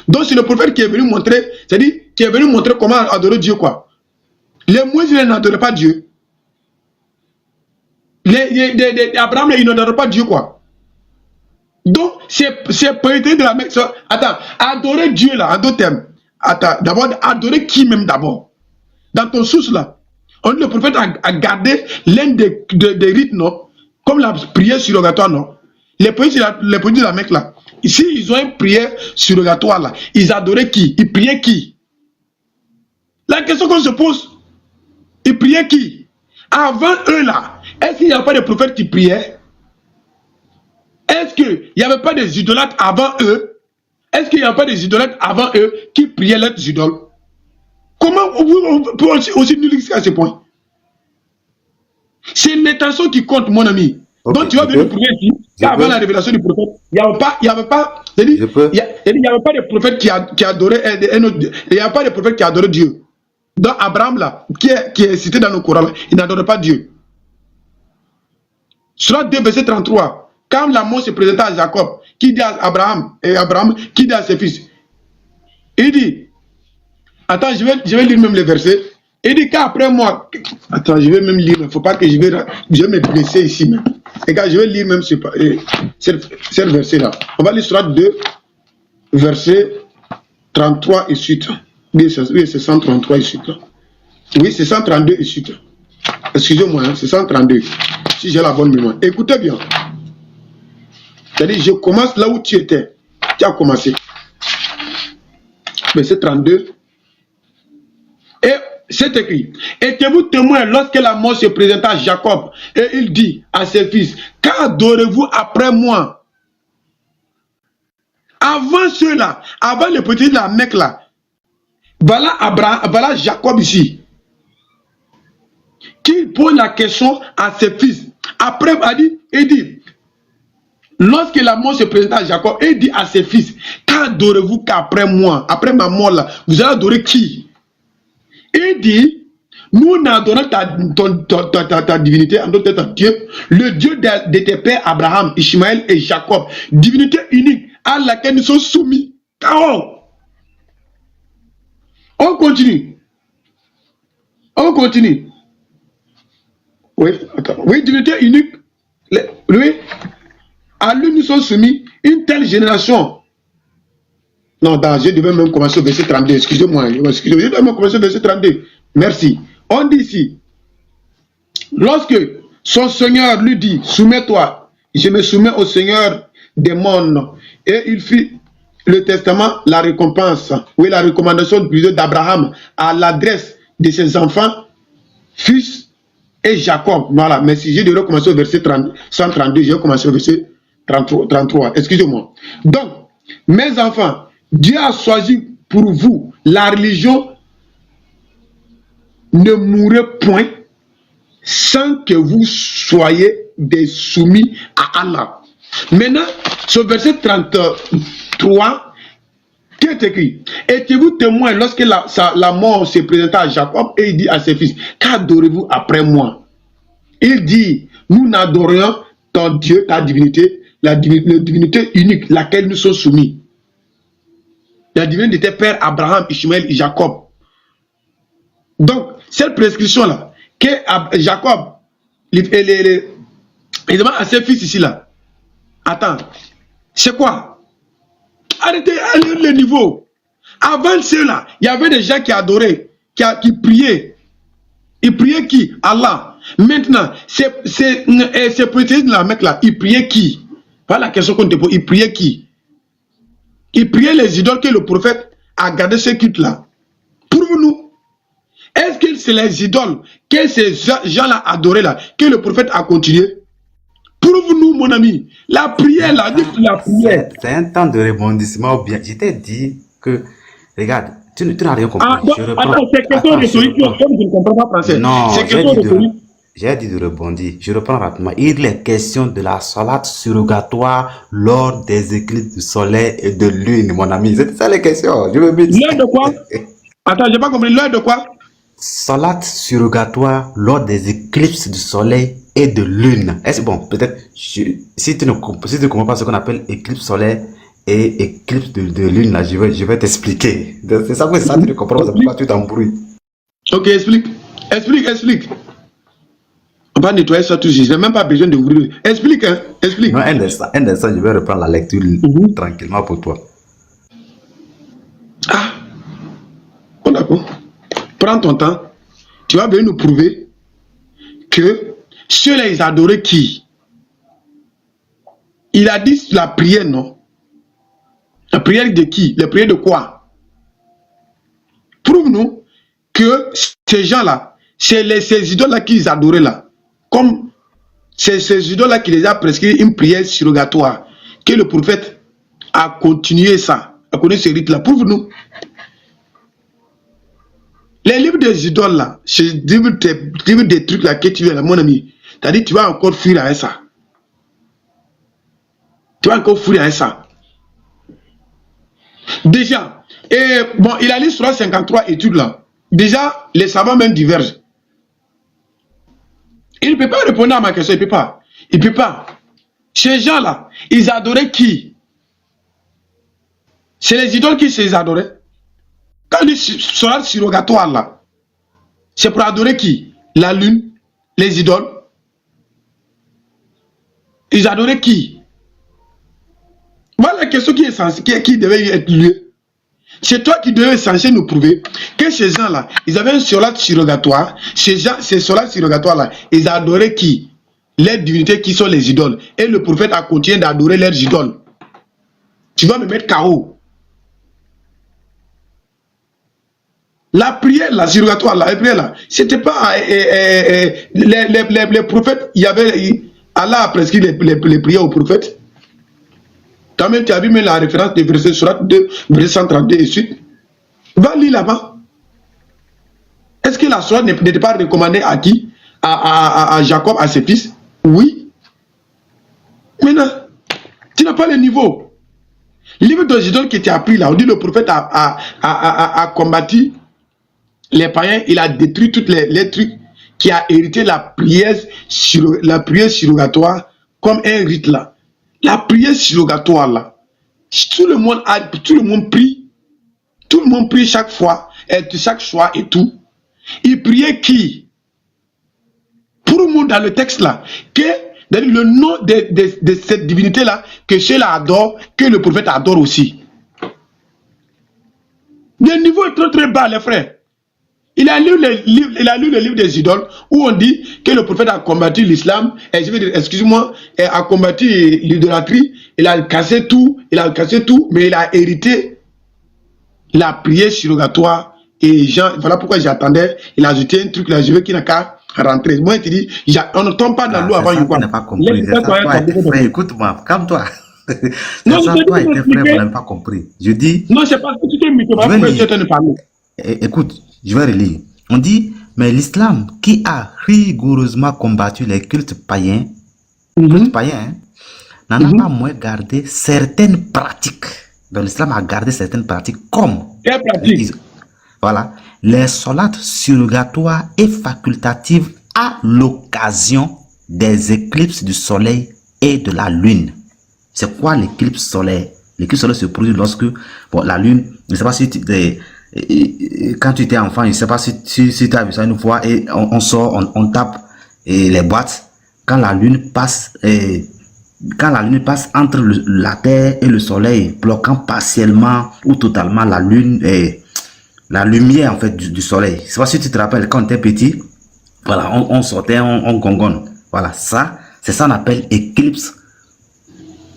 donc c'est le prophète qui est venu montrer, c'est-à-dire qui est venu montrer comment adorer Dieu, quoi. Les Moïse n'adoraient pas Dieu. Abraham, il n'adorait pas Dieu, quoi. Donc, c'est poété de la Mecque. Attends, adorer Dieu là, en d'autres termes. Attends, d'abord, adorer qui même d'abord? Dans ton source là, on dit le prophète a gardé l'un des rites, non? Comme la prière surrogatoire, non? Les poétiers de la Mecque là, ici, ils ont une prière surrogatoire là. Ils adoraient qui? Ils priaient qui? La question qu'on se pose, ils priaient qui? Avant eux là, est-ce qu'il n'y a pas de prophètes qui priaient? Est-ce qu'il n'y avait pas des idolâtres avant eux? Est-ce qu'il n'y a pas des idolâtres avant eux qui priaient leurs idoles? Comment on peut aussi nul à ce point? C'est l'intention qui compte, mon ami. Okay, donc tu vas venir prouver ici qu'avant la révélation du prophète, il n'y avait pas de prophète qui adorait il n'y avait pas de prophète qui adorait Dieu. Donc Abraham là, qui est cité dans le Coran, là, il n'adorait pas Dieu. Surat 2, verset 33. Quand la mort se présenta à Jacob, qui dit à Abraham, et Abraham, qui dit à ses fils, il dit, attends, je vais lire même les versets. Il dit qu'après moi, attends, je vais même lire, il ne faut pas que je vais me blesser ici même. Et quand je vais lire même ce verset-là. On va lire Surat 2, verset 33 et suite. Oui, c'est 133 et suite. Oui, c'est 132 et suite. Excusez-moi, hein, c'est 132. Si j'ai la bonne mémoire. Écoutez bien. C'est-à-dire, je commence là où tu étais. Tu as commencé. Verset 32. Et c'est écrit. Étiez-vous témoin lorsque la mort se présenta à Jacob et il dit à ses fils, qu'adorez-vous après moi? Avant ceux-là, avant les petits de la Mecque là, Voilà Abraham, voilà Jacob ici, qui pose la question à ses fils. Après, il dit, lorsque la mort se présente à Jacob, il dit à ses fils, qu'adorez-vous qu'après moi, après ma mort là, vous allez adorer qui? Il dit, nous n'adorons ta divinité, en d'autres termes, Dieu, le Dieu de tes pères Abraham, Ishmaël et Jacob, divinité unique à laquelle nous sommes soumis. On continue. On continue. Oui, attends. Oui, divinité unique. Oui, à lui nous sommes soumis. Une telle génération. Non, je devais même commencer au verset 32. Excusez-moi. Je devais même commencer au verset 32. Merci. On dit ici, lorsque son Seigneur lui dit, soumets-toi, je me soumets au Seigneur des mondes. Et il fit le testament, la récompense, oui, la recommandation d'Abraham à l'adresse de ses enfants, fils et Jacob. Voilà, mais si je devrais commencer au verset 132, je vais commencer au verset 33. Excusez-moi. Donc, mes enfants, Dieu a choisi pour vous la religion ne mourrait point sans que vous soyez des soumis à Allah. Maintenant, ce verset 33, qui est écrit, étiez-vous témoin lorsque la mort se présenta à Jacob et il dit à ses fils, qu'adorez-vous après moi? Il dit, nous n'adorons ton Dieu, ta divinité, la divinité unique, laquelle nous sommes soumis. La divinité de tes pères Abraham, Ishmaël et Jacob. Donc, cette prescription-là, que Jacob, il demande à ses fils ici, là. Attends, c'est quoi? Arrêtez le niveau. Avant cela, il y avait des gens qui adoraient, qui priaient. Ils priaient qui? Allah. Maintenant, ces précisions-là, mec-là, ils priaient qui? Voilà la question qu'on te pose. Ils priaient qui? Ils priaient les idoles que le prophète a gardé ce culte-là. Prouve-nous. Est-ce que c'est les idoles que ces gens-là adoraient là, que le prophète a continué? Prouve-nous, mon ami. La prière, la prière. C'est un temps de rebondissement bien. Je t'ai dit que, regarde, tu n'as rien compris. Attends, c'est question rhétorique, comme je ne comprends pas français. Non, c'est question rhétorique. J'ai dit de rebondir. Je reprends rapidement. Il est question de la salade surrogatoire lors des éclipses du soleil et de lune, mon ami. C'est ça les questions. Je veux bien dire. L'heure de quoi? Attends, je n'ai pas compris. L'heure de quoi? Salade surrogatoire lors des éclipses du soleil et de lune. Est-ce bon, peut-être, si tu ne comprends pas ce qu'on appelle éclipse solaire et éclipse de lune, là, je vais t'expliquer. C'est ça que tu ne comprends pas, c'est pourquoi tu t'embrouilles. Ok, explique. On va nettoyer ça tout de suite. Je n'ai même pas besoin d'ouvrir. Explique, hein. Explique. Non, un instant, je vais reprendre la lecture tranquillement pour toi. Ah, bon, d'accord. Prends ton temps. Tu vas venir nous prouver que ceux-là, ils adoraient qui? Il a dit la prière, non? La prière de qui? La prière de quoi? Prouve-nous que ces gens-là, c'est ces idoles-là qu'ils adoraient là. Comme c'est ces idoles-là qui les a prescrit une prière surrogatoire. Que le prophète a continué ça, a connu ce rite-là. Prouve-nous. Les livres des idoles là, c'est livres des trucs là que tu veux là, mon ami. C'est-à-dire tu vas encore fuir à ça. Tu vas encore fuir à ça. Déjà, et bon, il a lu 353 études là. Déjà, les savants même divergent. Il ne peut pas répondre à ma question, il ne peut pas. Il ne peut pas. Ces gens-là, ils adoraient qui? C'est les idoles qui les adoraient. Quand il sera surrogatoire là, c'est pour adorer qui? La lune, les idoles. Ils adoraient qui? Voilà la question qui est censée, qui devait être lieu. C'est toi qui devais censé nous prouver que ces gens-là, ils avaient un soldat surrogatoire. Ces soldats surrogatoires-là, ils adoraient qui? Les divinités qui sont les idoles. Et le prophète a continué d'adorer leurs idoles. Tu vas me mettre KO. La prière, la surrogatoire, la prière là, c'était pas les prophètes, il y avait Allah a prescrit les prières aux prophètes. Quand même, tu as vu même la référence des versets sur 2, verset 132 et suite. Va lire là-bas. Est-ce que la sourate n'était pas recommandée à qui? À Jacob, à ses fils? Oui. Maintenant, tu n'as pas le niveau. Le livre d'Exode que tu as appris là, on dit le prophète a combattu les païens, il a détruit tous les trucs, qui a hérité la prière surrogatoire comme un rite là. La prière surrogatoire là, tout le monde prie, tout le monde prie chaque fois, chaque soir et tout. Il priait qui? Pour le monde dans le texte là, que le nom de cette divinité là, que Sheila adore, que le prophète adore aussi. Le niveau est très très bas les frères. Il a lu le livre des idoles où on dit que le prophète a combattu l'islam, et je veux dire, excuse-moi, a combattu l'idolâtrie, il a cassé tout, mais il a hérité la prière surrogatoire. Et voilà pourquoi j'attendais, il a ajouté un truc là, je veux qu'il n'a qu'à rentrer. Moi, je te dis, on ne tombe pas dans l'eau avant il n'a pas compris. Frère, écoute-moi, calme-toi. Non, ça, toi et tes frères, vous n'avez pas compris. Je dis. Non, c'est parce que tu t'es mis, tu vas parler. Écoute, je vais relire. On dit, mais l'islam qui a rigoureusement combattu les cultes païens, n'en a pas moins gardé certaines pratiques. Donc l'islam a gardé certaines pratiques comme voilà, les solates surrogatoires et facultatives à l'occasion des éclipses du soleil et de la lune. C'est quoi l'éclipse solaire? L'éclipse solaire se produit lorsque la lune, je ne sais pas si quand tu étais enfant, je ne sais pas si tu as vu ça une fois, et on sort, on tape les boîtes, quand la lune passe entre la Terre et le Soleil, bloquant partiellement ou totalement la lune et la lumière en fait du Soleil. Je ne sais pas si tu te rappelles, quand tu étais petit, voilà, on sortait, on gongonne. Voilà, ça, c'est ça qu'on appelle éclipse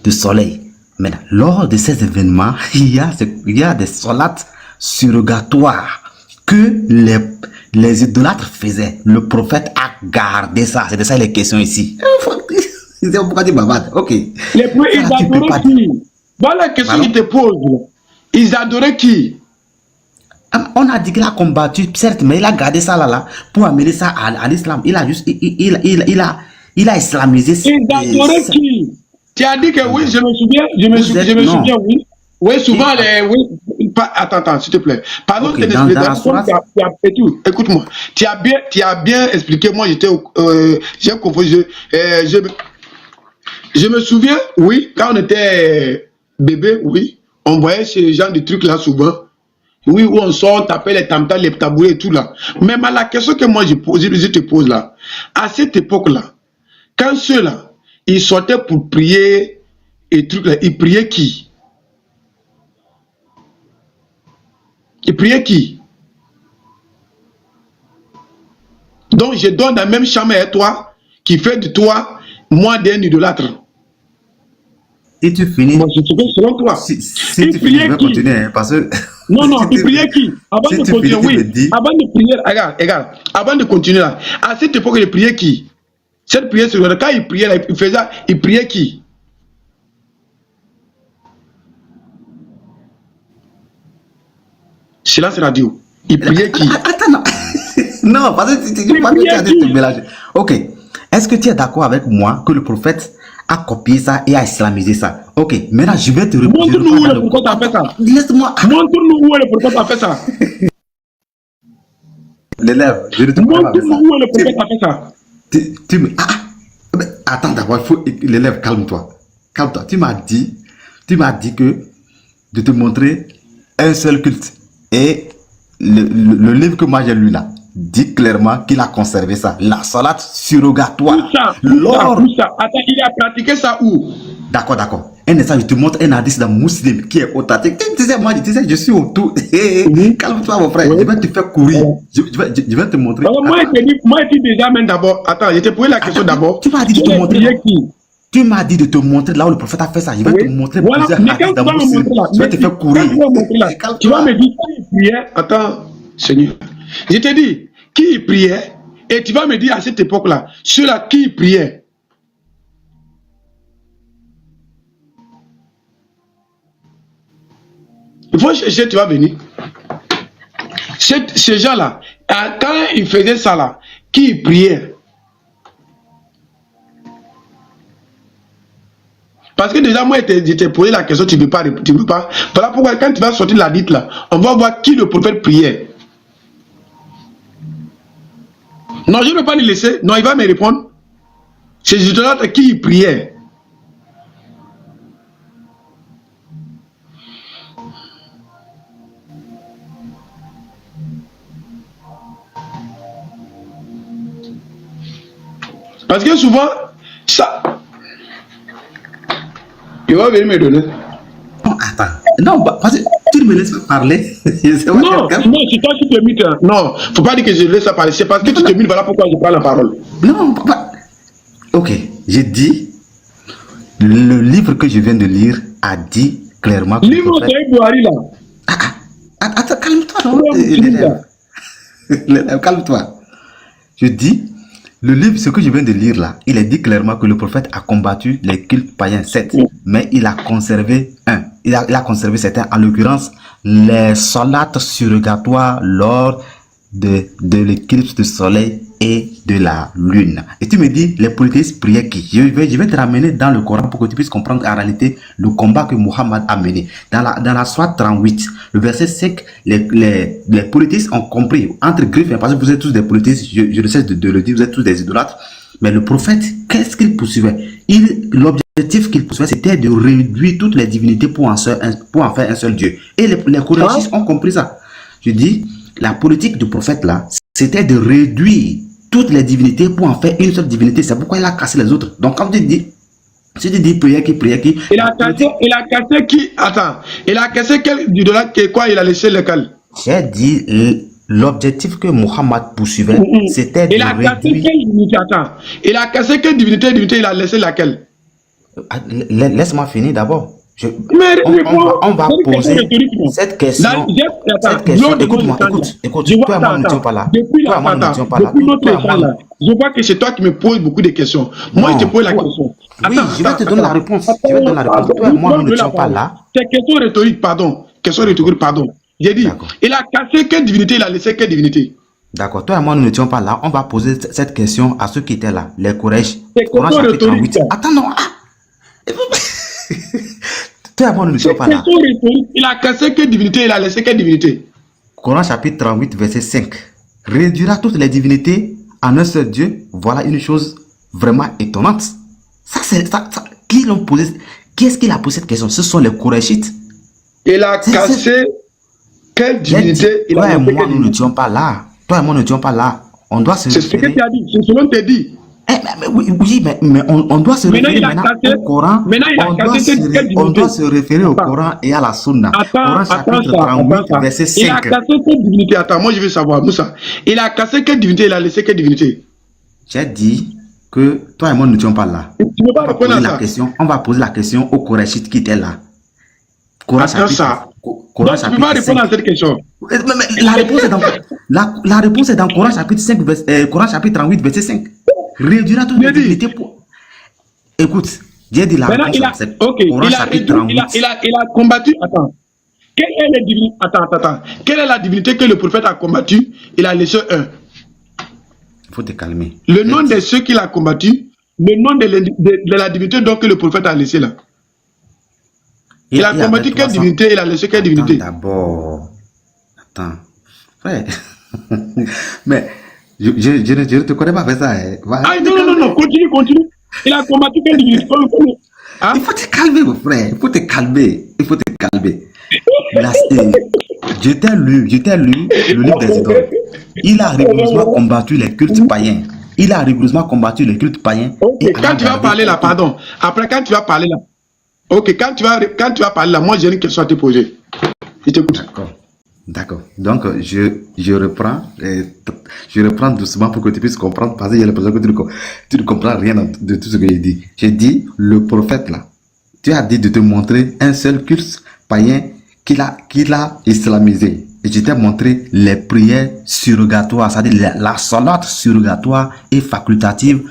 de Soleil. Mais lors de ces événements, il y a des solates surrogatoires que les idolâtres faisaient. Le prophète a gardé ça. C'est de ça les questions ici. Pourquoi tu bavardes? Ok. Les prix, ils adoraient qui? Voilà la question que je te pose. Ils adoraient qui? On a dit qu'il a combattu, certes, mais il a gardé ça là pour amener ça à l'islam. Il a juste, il a islamisé. Ils adoraient qui? Tu as dit que oui, je me souviens, oui. Oui, souvent, attends, s'il te plaît. Pardon, okay, écoute-moi. Tu as bien expliqué. Moi, j'ai confondu. Je me souviens, oui, quand on était bébé, oui, on voyait ces gens de trucs là souvent. Oui, où on sort, on tapait les tam-tams, les tabourets et tout là. Mais la question que moi je te pose là, à cette époque-là, quand ceux-là, ils sortaient pour prier et trucs là, ils priaient qui? Ils priaient qui? Donc je donne la même chambre à toi, qui fait de toi, moi, d'un idolâtre. Et tu finis. Moi, je suis selon toi. Si tu finis, je vais continuer, hein, parce que. Non, il priait qui? Avant de continuer, oui. Avant de prier, regarde, avant de continuer là, à cette époque, il priait qui? Cette prière, quand il priait là, il priait qui? Silence radio. Il priait qui? Attends, non. Non, parce que tu ne pas te mélanger. Ok. Est-ce que tu es d'accord avec moi que le prophète a copié ça et a islamisé ça? Ok. Maintenant, je vais te répondre. Montre-nous où le prophète a fait ça. Laisse-moi. Montre-nous où le prophète a fait ça. L'élève, je ne te montre-nous où le prophète a fait ça. Attends d'abord, l'élève, calme-toi. Calme-toi. Tu m'as dit que de te montrer un seul culte. Et le livre que moi j'ai lu là dit clairement qu'il a conservé ça. La salade surrogatoire. Où ça? Attends, il a pratiqué ça où? D'accord. Un instant, je te montre un hadith d'un musulman qui est authentique. Tu sais, moi, je suis autour. Calme-toi, mon frère. Oui. Je vais te faire courir. Je vais te montrer. Alors, moi, je dis déjà, même d'abord. Attends, je te posé la question d'abord. Tu m'as dit de te montrer. Tu m'as dit de te montrer là où le prophète a fait ça. Je vais te montrer plusieurs hadiths d'un musulman. Je vais te faire courir. Tu vas me dire qui priait. Attends, Seigneur. Je te dis qui priait. Et tu vas me dire à cette époque-là, ceux-là qui priait. Il faut chercher, tu vas venir. Ces gens-là, quand ils faisaient ça là, qui priait? Parce que déjà, moi, je t'ai posé la question, tu ne veux pas. Voilà pourquoi, quand tu vas sortir la dite là, on va voir qui le prophète priait. Non, je ne vais pas le laisser. Non, il va me répondre. C'est justement qui il priait. Parce que souvent, ça... Il va venir me donner. Non, attends. Non, parce que tu ne me laisses pas parler. Non, c'est toi qui te mutes. Non, il ne faut pas dire que je laisse ça parler. C'est parce que tu te mutes, voilà pourquoi je prends la parole. Non, papa. Ok, j'ai dit, le livre que je viens de lire a dit clairement... Le livre c'est Bouhari là. Attends, calme-toi. Calme-toi. Je dis, le livre, ce que je viens de lire là, il est dit clairement que le prophète a combattu les cultes païens 7, mais il a conservé un. Il a conservé certains, en l'occurrence, les sonates surrogatoires lors de l'éclipse du soleil et de la lune. Et tu me dis, les polythéistes priaient qui? Je vais te ramener dans le Coran pour que tu puisses comprendre en réalité le combat que Muhammad a mené. Dans la sourate 38, le verset 5, les polythéistes ont compris, entre griffes, parce que vous êtes tous des polythéistes, je ne cesse de le dire, vous êtes tous des idolâtres, mais le prophète, qu'est-ce qu'il poursuivait? L'objectif qu'il poursuivait, c'était de réduire toutes les divinités pour en faire un seul Dieu. Et les Qurayshites ont compris ça. Je dis, la politique du prophète là, c'était de réduire toutes les divinités pour en faire une seule divinité. C'est pourquoi il a cassé les autres. Donc, quand tu dis prière qui. Il a cassé qui? Attends. Il a cassé quel idolâtre que quoi? Il a laissé lequel? J'ai dit l'objectif que Muhammad poursuivait, c'était de réduire. Il a cassé quelle divinité? Attends. Il a cassé quelle divinité? Il a laissé laquelle? Laisse-moi finir d'abord. On va poser cette question. Écoute-moi, écoute. Toi et moi, nous ne sommes pas là. Je vois que c'est toi qui me poses beaucoup de questions. Moi, je te pose la question. Oui, je vais te donner la réponse. Toi et moi, nous ne sommes pas là. C'est question rhétorique, pardon. J'ai dit, il a cassé quelle divinité, il a laissé quelle divinité? D'accord, toi et moi, nous n'étions pas là. On va poser cette question à ceux qui étaient là, les Quraysh. Coran chapitre 38. Attends, non. Toi et moi, nous n'étions pas là. Il a cassé quelle divinité, il a laissé quelle divinité? Coran chapitre 38, verset 5. Réduira toutes les divinités en un seul Dieu. Voilà une chose vraiment étonnante. Qui l'ont posé? Qui est-ce qui a posé cette question? Ce sont les Qurayshites. Il a cassé quelle divinité? Toi et moi, nous n'étions pas là. On doit se référer. C'est ce que tu as dit, c'est ce que tu as dit. Oui, mais on doit se référer maintenant au Coran. On doit se référer au Coran et à la Sunna. Coran chapitre 38, verset 5. Il a cassé quelle divinité? Attends, moi je veux savoir, Moussa. Il a cassé quelle divinité? Il a laissé quelle divinité? J'ai dit que toi et moi, nous n'étions pas là. Tu ne veux pas répondre à ça? On va poser la question aux Qurayshites qui étaient là. Coran chapitre. Tu ne peux pas répondre à cette question. Mais la réponse est dans Coran chapitre 5, Coran chapitre 38, verset 5. Réduira toutes les divinités pour... Écoute, j'ai dit la réponse. Coran chapitre 38. Il a combattu... Attends. Quelle est la divinité que le prophète a combattu? Il a laissé un. Il faut te calmer. Le nom de ceux qu'il a combattu, le nom de la divinité donc que le prophète a laissé là. Il a combattu quelle divinité? Il a laissé quelle divinité? D'abord. Attends. Frère. Mais je ne te connais pas faire ça. Hein. Non. Continue. Il a combattu quelle divinité? Hein? Il faut te calmer, mon frère. Il faut te calmer. Je t'ai lu le livre des idoles. Il a rigoureusement combattu les cultes païens. Ok, quand tu vas parler là, pardon. Après, quand tu vas parler là. Ok, quand tu vas parler là, moi j'ai une question à te poser. Je t'écoute. D'accord. Donc, je reprends doucement pour que tu puisses comprendre, parce que j'ai l'impression que tu ne comprends rien de tout ce que j'ai dit. J'ai dit, le prophète là, tu as dit de te montrer un seul culte païen qu'il a islamisé. je t'ai montré les prières surrogatoires, c'est-à-dire la salade surrogatoire et facultative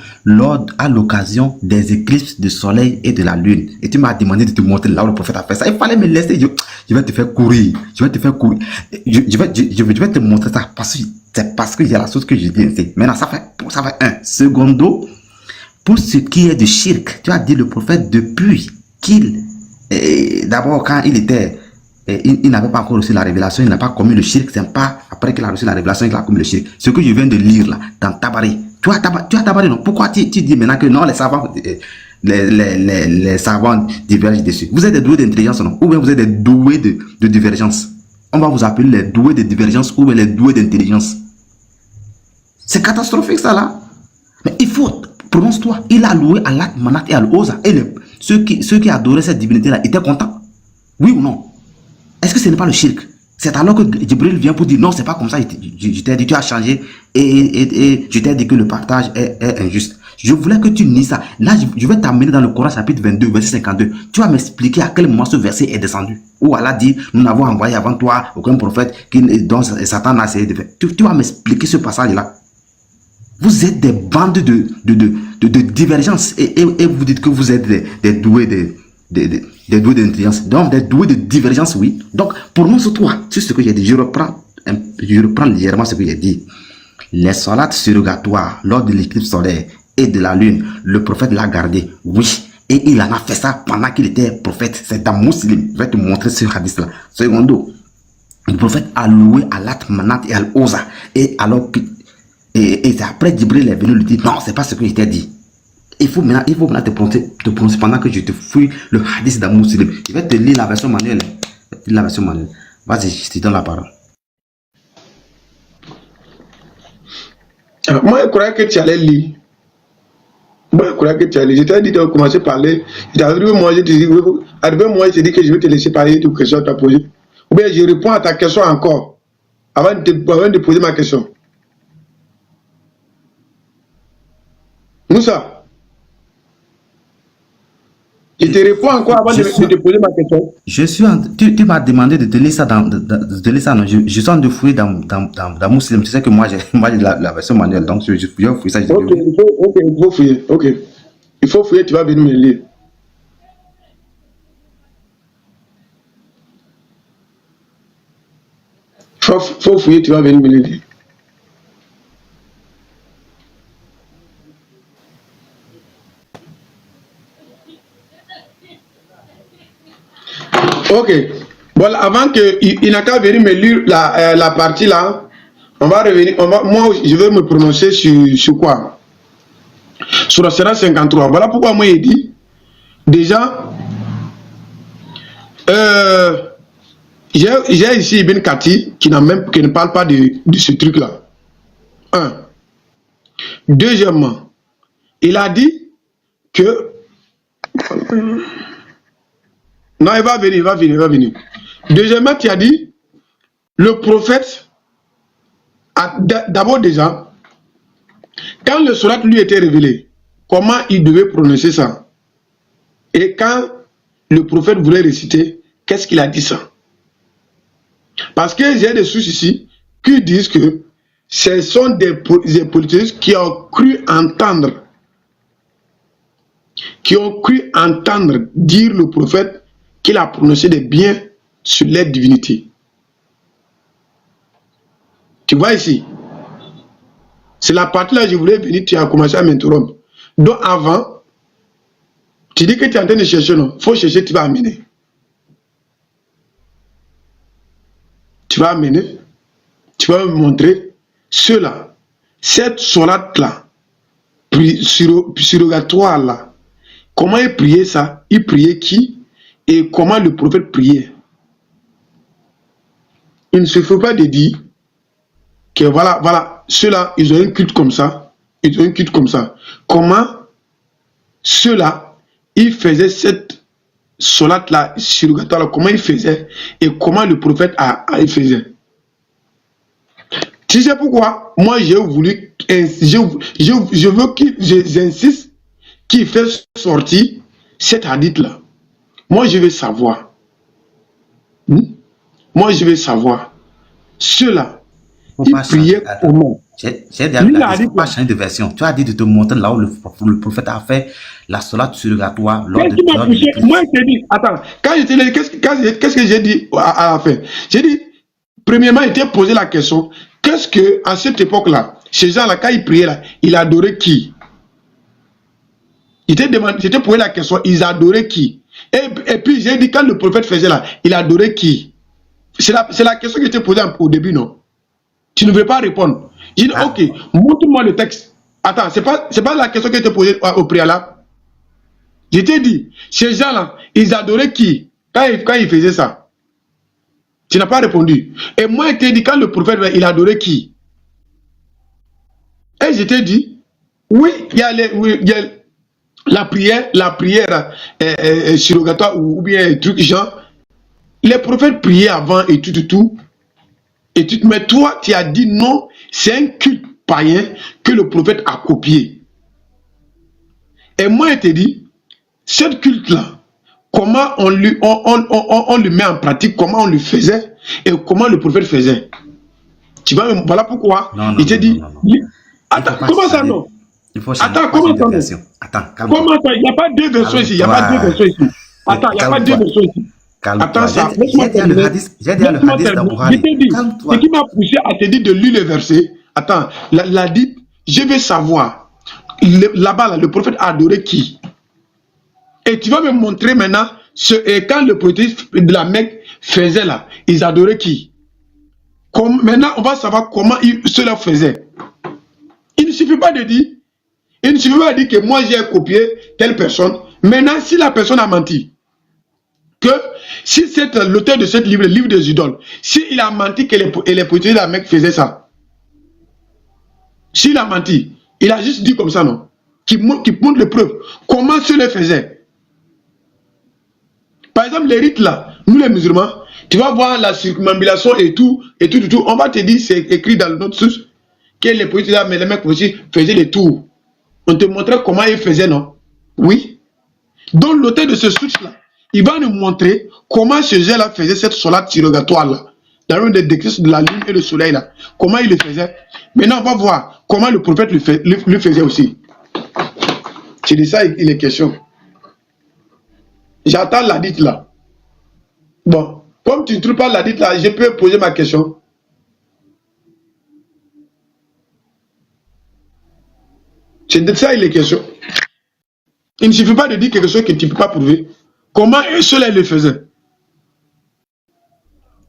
à l'occasion des éclipses du soleil et de la lune. Et tu m'as demandé de te montrer là où le prophète a fait ça. Il fallait me laisser. Je vais te faire courir. Je vais te faire courir. Je vais te montrer ça c'est parce qu'il y a la chose que je dis ici. Maintenant, ça fait un. Secondo, pour ce qui est de shirk, tu as dit le prophète depuis qu'il, d'abord quand il était, il n'avait pas encore reçu la révélation, il n'a pas commis le shirk, c'est pas après qu'il a reçu la révélation qu'il a commis le shirk. Ce que je viens de lire là, dans Tabari. Tu as Tabari, non? Pourquoi tu dis maintenant que non, les savants, les savants divergent dessus? Vous êtes des doués d'intelligence, non? Ou bien vous êtes des doués de divergence? On va vous appeler les doués de divergence ou bien les doués d'intelligence. C'est catastrophique ça là. Mais il faut, prononce-toi, il a loué à l'At, Manat et à l'Oza. Et ceux qui adoraient cette divinité là étaient contents? Oui ou non? Est-ce que ce n'est pas le shirk? C'est alors que Jibril vient pour dire non, c'est pas comme ça. Je t'ai dit, tu as changé et je t'ai dit que le partage est injuste. Je voulais que tu nies ça. Là, je vais t'amener dans le Coran chapitre 22, verset 52. Tu vas m'expliquer à quel moment ce verset est descendu. Où Allah dit, nous n'avons envoyé avant toi aucun prophète dont Satan a essayé de faire. Tu vas m'expliquer ce passage-là. Vous êtes des bandes de divergence et vous dites que vous êtes des doués des doués d'intelligence. Donc, des doués de divergence, oui. Donc, prononce-toi sur ce que j'ai dit. Je reprends légèrement ce que j'ai dit. Les salades surrogatoires lors de l'éclipse solaire et de la lune, le prophète l'a gardé, oui. Et il en a fait ça pendant qu'il était prophète. C'est un musulman. Je vais te montrer ce hadith-là. Secondo, le prophète a loué à l'At, Manat et à l'Oza. Et alors que et c'est après Jibril est venu lui dire non, c'est pas ce que je t'ai dit. Il faut maintenant te prononcer pendant que je te fouille le hadith d'un musulman. Je vais te lire la version manuelle. Vas-y, je te donne la parole. Moi, je croyais que tu allais lire. Je t'ai dit de commencer à parler. Moi, je te dis que je vais te laisser parler de questions que tu as posées. Ou bien je réponds à ta question encore avant de poser ma question. Moussa, je te réponds encore avant de te poser ma question. Tu m'as demandé de te lire ça non? Je suis en train de fouiller dans Muslim. Tu sais que moi j'ai la version manuelle, donc je vais fouiller ça. Ok, il faut fouiller. Ok. Il faut fouiller, tu vas venir me lire. Faut fouiller, tu vas venir me lire. Ok. Bon, avant qu'il n'a qu'à venir me lire la partie là, on va revenir. Moi, je vais me prononcer sur quoi? Sur le 53. Voilà pourquoi moi, il dit déjà, j'ai ici Ibn Kati qui ne parle pas de ce truc là. Un. Deuxièmement, il a dit que non, il va venir. Deuxièmement, tu as dit, le prophète, d'abord déjà, quand le surat lui était révélé, comment il devait prononcer ça? Et quand le prophète voulait réciter, qu'est-ce qu'il a dit ça? Parce que j'ai des sources ici qui disent que ce sont des politiciens qui ont cru entendre dire le prophète qu'il a prononcé des biens sur les divinités. Tu vois ici, c'est la partie là, je voulais venir, tu as commencé à m'interrompre. Donc avant, tu dis que tu es en train de chercher, non? Il faut chercher, tu vas amener. Tu vas amener, tu vas me montrer cela, cette sourate là, surrogatoire là, comment il priait ça, il priait qui? Et comment le prophète priait. Il ne suffit pas de dire que voilà, ceux-là, ils ont un culte comme ça, Comment ceux-là, ils faisaient cette sourate-là, surrogatoire, comment ils faisaient et comment le prophète il faisait. Tu sais pourquoi? Moi, j'ai voulu, je veux j'insiste qu'il fait sortir cet hadith-là. Moi, je veux savoir. Moi, je veux savoir ceux-là, Faut ils pas changer. priaient Attends. comment? J'ai déjà Lui, il a regardé, dit faut pas changer de version. Tu as dit de te montrer là où le prophète a fait la sourate surrogatoire lors qu'est-ce de qui m'a poussé? l'éclipse. Moi, je te dis, attends, quand je te dis, qu'est-ce que j'ai dit à la fin? J'ai dit, premièrement, il t'a posé la question, qu'est-ce que, à cette époque-là, ces gens-là, quand ils priaient là, ils adoraient qui? Il t'a posé la question, ils adoraient qui? Et puis, j'ai dit, quand le prophète faisait là, il adorait qui? C'est la question que je t'ai posée au début, non? Tu ne veux pas répondre. J'ai dit, ok, montre-moi le texte. Attends, c'est pas la question que je t'ai posée au préalable. Je t'ai dit, ces gens-là, ils adoraient qui quand ils faisaient ça? Tu n'as pas répondu. Et moi, je t'ai dit, quand le prophète, il adorait qui? Et je t'ai dit, oui, il y a la prière surrogatoire ou bien un truc genre. Les prophètes priaient avant et tout. Mais toi, tu as dit non, c'est un culte païen que le prophète a copié. Et moi, je te dis, ce culte-là, comment on le met en pratique, comment on le faisait et comment le prophète faisait. Tu vois, voilà pourquoi il te dit. Attends, comment ça non? Il faut changer. Attends, comment ça non? Attends, calme-toi. Comment ça? Il n'y a pas deux versions ici. Il n'y a pas deux versions ici. Attends, il n'y a pas deux versions ici. Attends, ça. J'ai dit le hadith dans Bukhari. Ce qui m'a poussé à te dire de lire le verset. Attends, la dit, je veux savoir. Là-bas, le prophète a adoré qui? Et tu vas me montrer maintenant, quand le prophète de la Mecque faisait là, ils adoraient qui? Maintenant, on va savoir comment cela faisait. Il ne suffit pas de dire, que moi j'ai copié telle personne. Maintenant, si la personne a menti, que si c'est l'auteur de ce livre, le livre des idoles, s'il a menti que les prophètes de la Mecque faisaient ça, s'il a menti, il a juste dit comme ça, non? Qui montre les preuves. Comment cela faisait? Par exemple, les rites là, nous les musulmans, tu vas voir la circumambulation et tout. On va te dire, c'est écrit dans notre source, que les prophètes là, mais les mecs aussi faisaient les tours. On te montrait comment ils faisaient, non? Oui. Donc l'auteur de ce source là, il va nous montrer comment ce gens-là faisait cette sourate surrogatoire là, dans le décret de la lune et le soleil là. Comment il le faisait. Maintenant, on va voir comment le prophète le faisait aussi. C'est de ça il est question. J'attends la dite là. Bon, comme tu ne trouves pas la dite là, je peux poser ma question. C'est de ça il est question. Il ne suffit pas de dire quelque chose que tu ne peux pas prouver. Comment cela le faisait?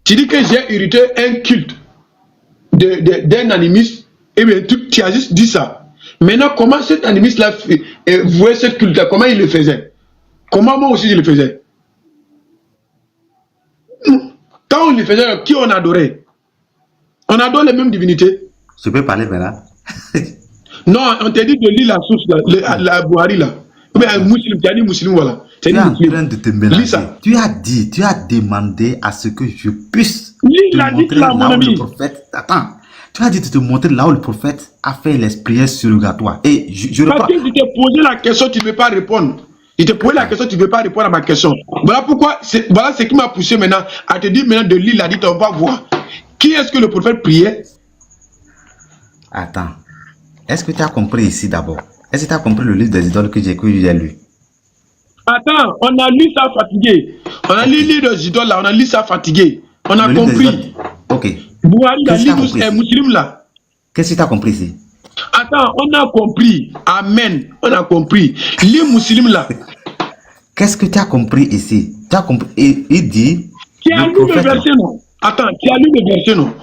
Tu dis que j'ai hérité un culte d'un animiste, et bien tu as juste dit ça. Maintenant, comment cet animiste-là voyait ce culte-là? Comment il le faisait? Comment moi aussi je le faisais? Quand on le faisait, qui on adorait? On adore les mêmes divinités. Je peux parler maintenant? Non, on t'a dit de lire la source, la Buhari là. Mais un musulman, tu as dit musulman, voilà. Tu es en train de te mélanger. Tu as demandé à ce que je puisse te montrer là où le prophète. Attends. Tu as dit de te montrer là où le prophète a fait les prières surrogatoires. Et je parce que je t'ai posé la question, tu ne veux pas répondre. Je t'ai posé la question, tu ne veux pas répondre à ma question. Voilà pourquoi, voilà ce qui m'a poussé maintenant à te dire maintenant de lire la dite, on va voir. Qui est-ce que le prophète priait? Attends. Est-ce que tu as compris ici d'abord? Est-ce que tu as compris le livre des idoles que j'ai lu? Attends, on a lu ça fatigué. On a lu le livre des idoles là, on a lu ça fatigué. On a compris. Ok. Buhari, la livre est musulman là. Qu'est-ce que tu as compris ici? Attends, on a compris. Amen. On a compris. Les musulmans là. Qu'est-ce que tu as compris ici? Tu as compris. Il dit. Tu as lu le verset non? Attends, tu as lu le verset non?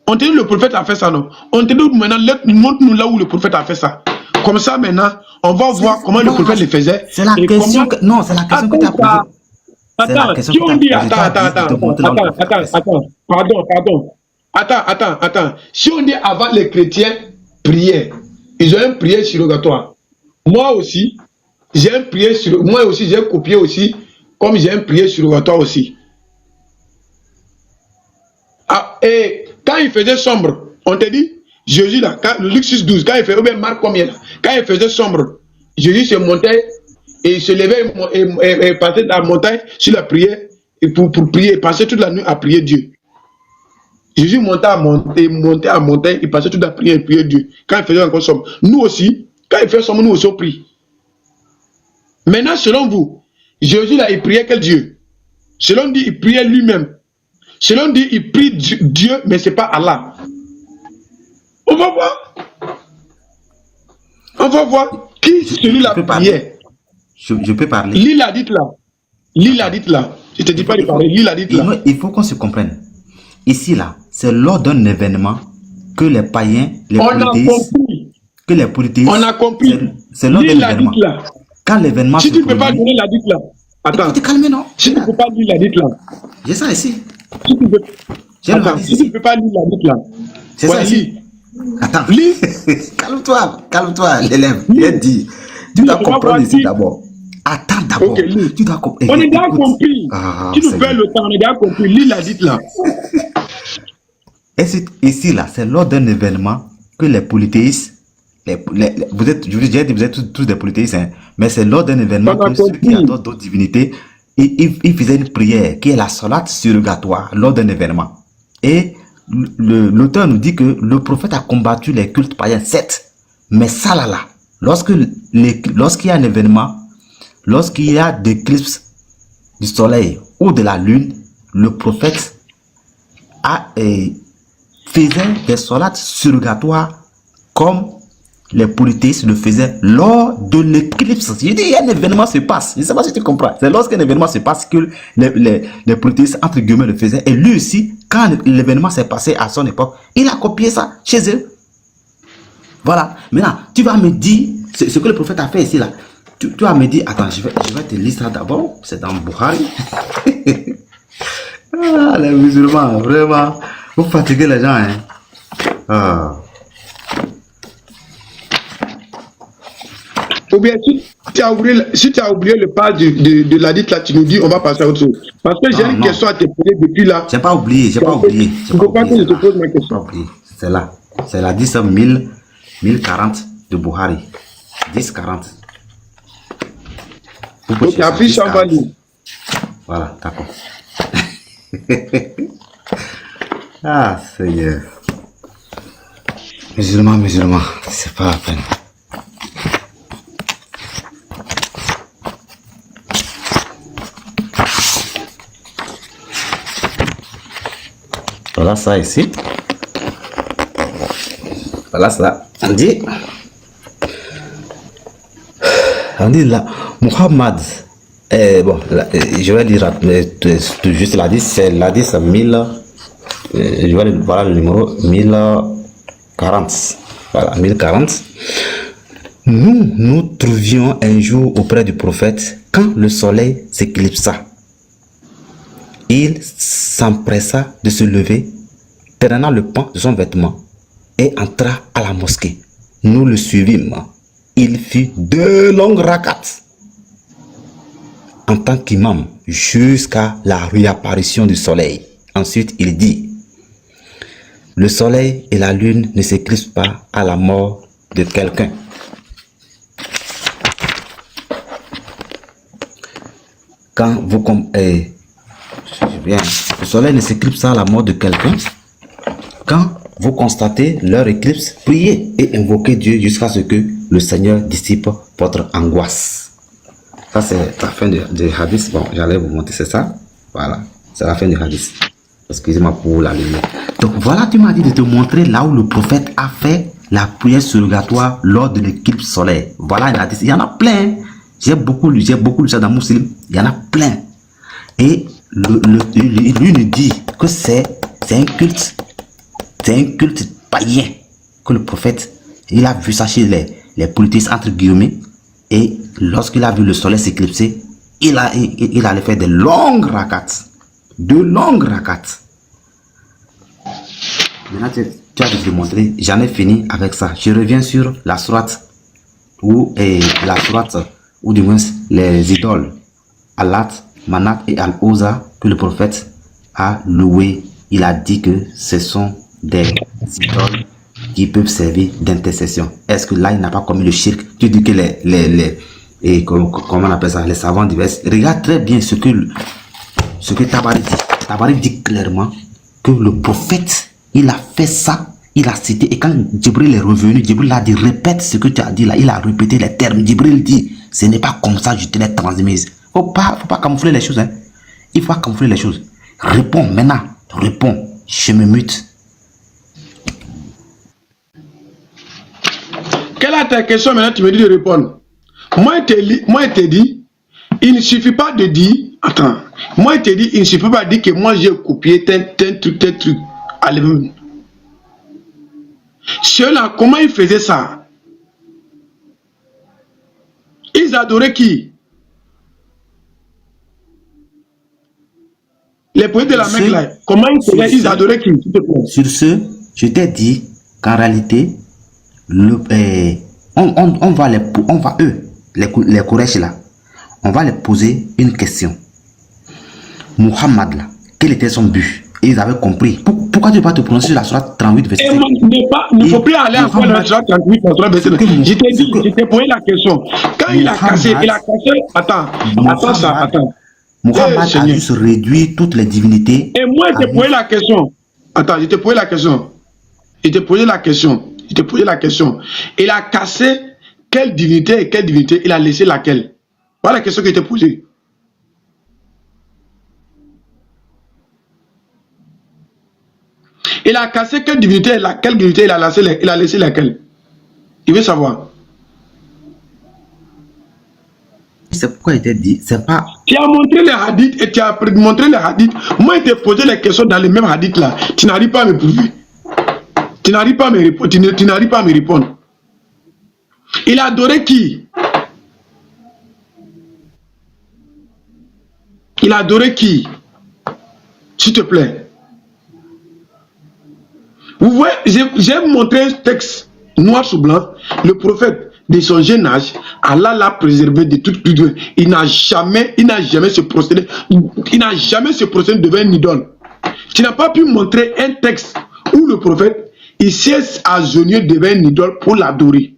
On te dit le prophète a fait ça non? On te dit maintenant, montre-nous là où le prophète a fait ça. Comme ça maintenant, on va voir comment le prophète le faisait. C'est la question que... Non, c'est la question que tu as posée. Attends, si on dit... Attends. Si on dit avant les chrétiens priaient, ils ont un prière surrogatoire. Moi aussi, j'ai un prière surrogatoire. Moi aussi, j'ai copié aussi, comme j'ai un prière surrogatoire aussi. Ah, et quand il faisait sombre, on te dit, Jésus là, Luc 6, 12, quand il faisait, ou bien Marc combien là, quand il faisait sombre, Jésus se montait et il se levait et passait dans la montagne sur la prière et pour prier, passer toute la nuit à prier Dieu. Jésus montait à montagne, il passait toute la prière et priait Dieu. Quand il faisait encore somme, nous aussi, quand il faisait somme, nous aussi on prie. Maintenant, selon vous, Jésus là, il priait quel Dieu? Selon dit, il priait lui-même. Selon dit, il prie Dieu, mais ce n'est pas Allah. On va voir. On va voir qui celui-là priait. Je peux parler. Lis la dite là. Lis la dite là. Je ne te dis pas de parler. Lis la dite là. Il faut qu'on se comprenne. Ici là, c'est lors d'un événement que les païens, les polythéistes, que les polythéistes. On a compris. C'est lors d'un événement. Quand l'événement si tu ne peux pas donner la dite là. Attends. Tu te calmes, non? Si tu ne peux pas lire la dite là. J'ai ça ici. Si tu ne peux, si tu peux pas lire la dite là. C'est ça ici. Attends. Lis. Calme-toi, l'élève. Il dit. Tu dois comprendre ici d'abord. Attends d'abord. Okay, tu dois comprendre. On est déjà compris. Tu nous fais le temps, on est déjà compris. Lis la dite là. Et ici là, c'est lors d'un événement que les polythéistes, vous êtes, je vous ai dit, vous êtes tous des polythéistes, hein, mais c'est lors d'un événement que ceux qui adorent d'autres divinités, ils faisaient une prière qui est la salate surrogatoire lors d'un événement. Et l'auteur nous dit que le prophète a combattu les cultes païens, certes, mais ça là, lorsqu'il y a un événement, lorsqu'il y a des éclipses du soleil ou de la lune, le prophète faisait des salates surrogatoires comme les polythéistes le faisaient lors de l'éclipse. Je dis, il y a un événement se passe. Je ne sais pas si tu comprends. C'est lorsqu'un événement se passe que les polythéistes, entre guillemets, le faisaient. Et lui aussi, quand l'événement s'est passé à son époque, il a copié ça chez eux. Voilà. Maintenant, tu vas me dire, ce que le prophète a fait ici, là. Tu vas me dire, attends, je vais te lire ça d'abord. C'est dans Bukhari. Ah, les musulmans, vraiment. Vous fatiguez les gens, hein. Ah. Ou bien, si tu as oublié le pas de la dite là, tu nous dis, on va passer à autre chose. Parce que j'ai une question à te poser depuis là. J'ai pas oublié. Je ne peux pas que je te pose ma question. C'est là. C'est la 10 1040 de Bukhari. 1040. Donc, affiche en bas. Voilà, d'accord. Ah, Seigneur. Musulmans, c'est pas la peine. Voilà ça ici. Voilà ça. On dit là, Muhammad. Bon, là, je vais dire juste la 10, c'est la 10 1000. Je vais voilà le numéro 1040. Voilà, 1040. Nous trouvions un jour auprès du prophète quand le soleil s'éclipsa. Il s'empressa de se lever, traînant le pan de son vêtement, et entra à la mosquée. Nous le suivîmes. Il fit 2 longues rakats en tant qu'imam jusqu'à la réapparition du soleil. Ensuite, il dit: le soleil et la lune ne s'éclipsent pas à la mort de quelqu'un. Quand vous le soleil ne s'éclipse pas à la mort de quelqu'un. Quand vous constatez leur éclipse, priez et invoquez Dieu jusqu'à ce que le Seigneur dissipe votre angoisse. Ça, c'est la fin du hadith. Bon, j'allais vous montrer, c'est ça. Voilà, c'est la fin du hadith. Excusez-moi pour la lumière. Donc voilà, tu m'as dit de te montrer là où le prophète a fait la prière surrogatoire lors de l'éclipse solaire. Voilà un hadith. Il y en a plein. J'ai beaucoup lu ça dans Muslim. Il y en a plein. Et lui nous dit que c'est un culte. C'est un culte païen que le prophète, il a vu ça chez les polythéistes entre guillemets. Et lorsqu'il a vu le soleil s'éclipser, il allait faire de longues rakats. De longues rakats. Maintenant, tu as de te montrer. J'en ai fini avec ça. Je reviens sur la sourate ou du moins les idoles. Allat, Manat et Al-Oza que le prophète a loué. Il a dit que ce sont des idoles qui peuvent servir d'intercession. Est-ce que là, il n'a pas commis le shirk? Tu dis que comment on appelle ça, les savants divers. Regarde très bien ce que Tabari dit. Tabari dit clairement que le prophète, il a fait ça, il a cité, et quand Djibril est revenu, Djibril a dit, répète ce que tu as dit là, il a répété les termes. Djibril dit, ce n'est pas comme ça que je te l'ai transmise. Faut pas camoufler les choses, hein. Il faut pas camoufler les choses. Réponds maintenant, réponds, je me mute. Quelle est ta question maintenant? Tu me dis de répondre. Moi, je te dis, il ne suffit pas de dire, attends, moi, je te dis, il ne suffit pas de dire que moi, j'ai copié tel truc. Allez, ceux-là, comment ils faisaient ça? Ils adoraient qui? Les poètes de la Mecque là, comment ils faisaient? Ils adoraient qui? Sur ce, je t'ai dit qu'en réalité, on va eux, les Quraysh là, on va les poser une question. Muhammad là, quel était son but? Et ils avaient compris. Pourquoi tu ne vas pas te prononcer sur la sourate 38 verset 7? Il ne faut plus aller encore dans la sourate 38 verset 7. Je t'ai dit, je t'ai posé la question. Quand il a cassé, attends. Muhammad a dû se réduire toutes les divinités. Et moi, je t'ai posé la question. Attends, je t'ai posé la question. Je t'ai posé la question. Il a cassé quelle divinité et quelle divinité? Il a laissé laquelle? Voilà la question que je t'ai posée. Il a cassé quelle divinité et laquelle divinité? Il a laissé laquelle? Il veut savoir. C'est pourquoi il t'a dit, c'est pas... Tu as montré les hadiths et tu as montré les hadiths. Moi, je t'ai posé les questions dans les mêmes hadiths là. Tu n'arrives pas à me prouver. Tu n'arrives pas à me répondre. Tu n'arrives pas à me répondre. Il a adoré qui? Il a adoré qui? S'il te plaît. Vous voyez, j'ai montré un texte noir sur blanc. Le prophète, de son jeune âge, Allah l'a préservé de toute pudeur. Il n'a jamais se procédé. Il n'a jamais se procédé devant une idole. Tu n'as pas pu montrer un texte où le prophète, il s'est agenouillé devant une idole pour l'adorer.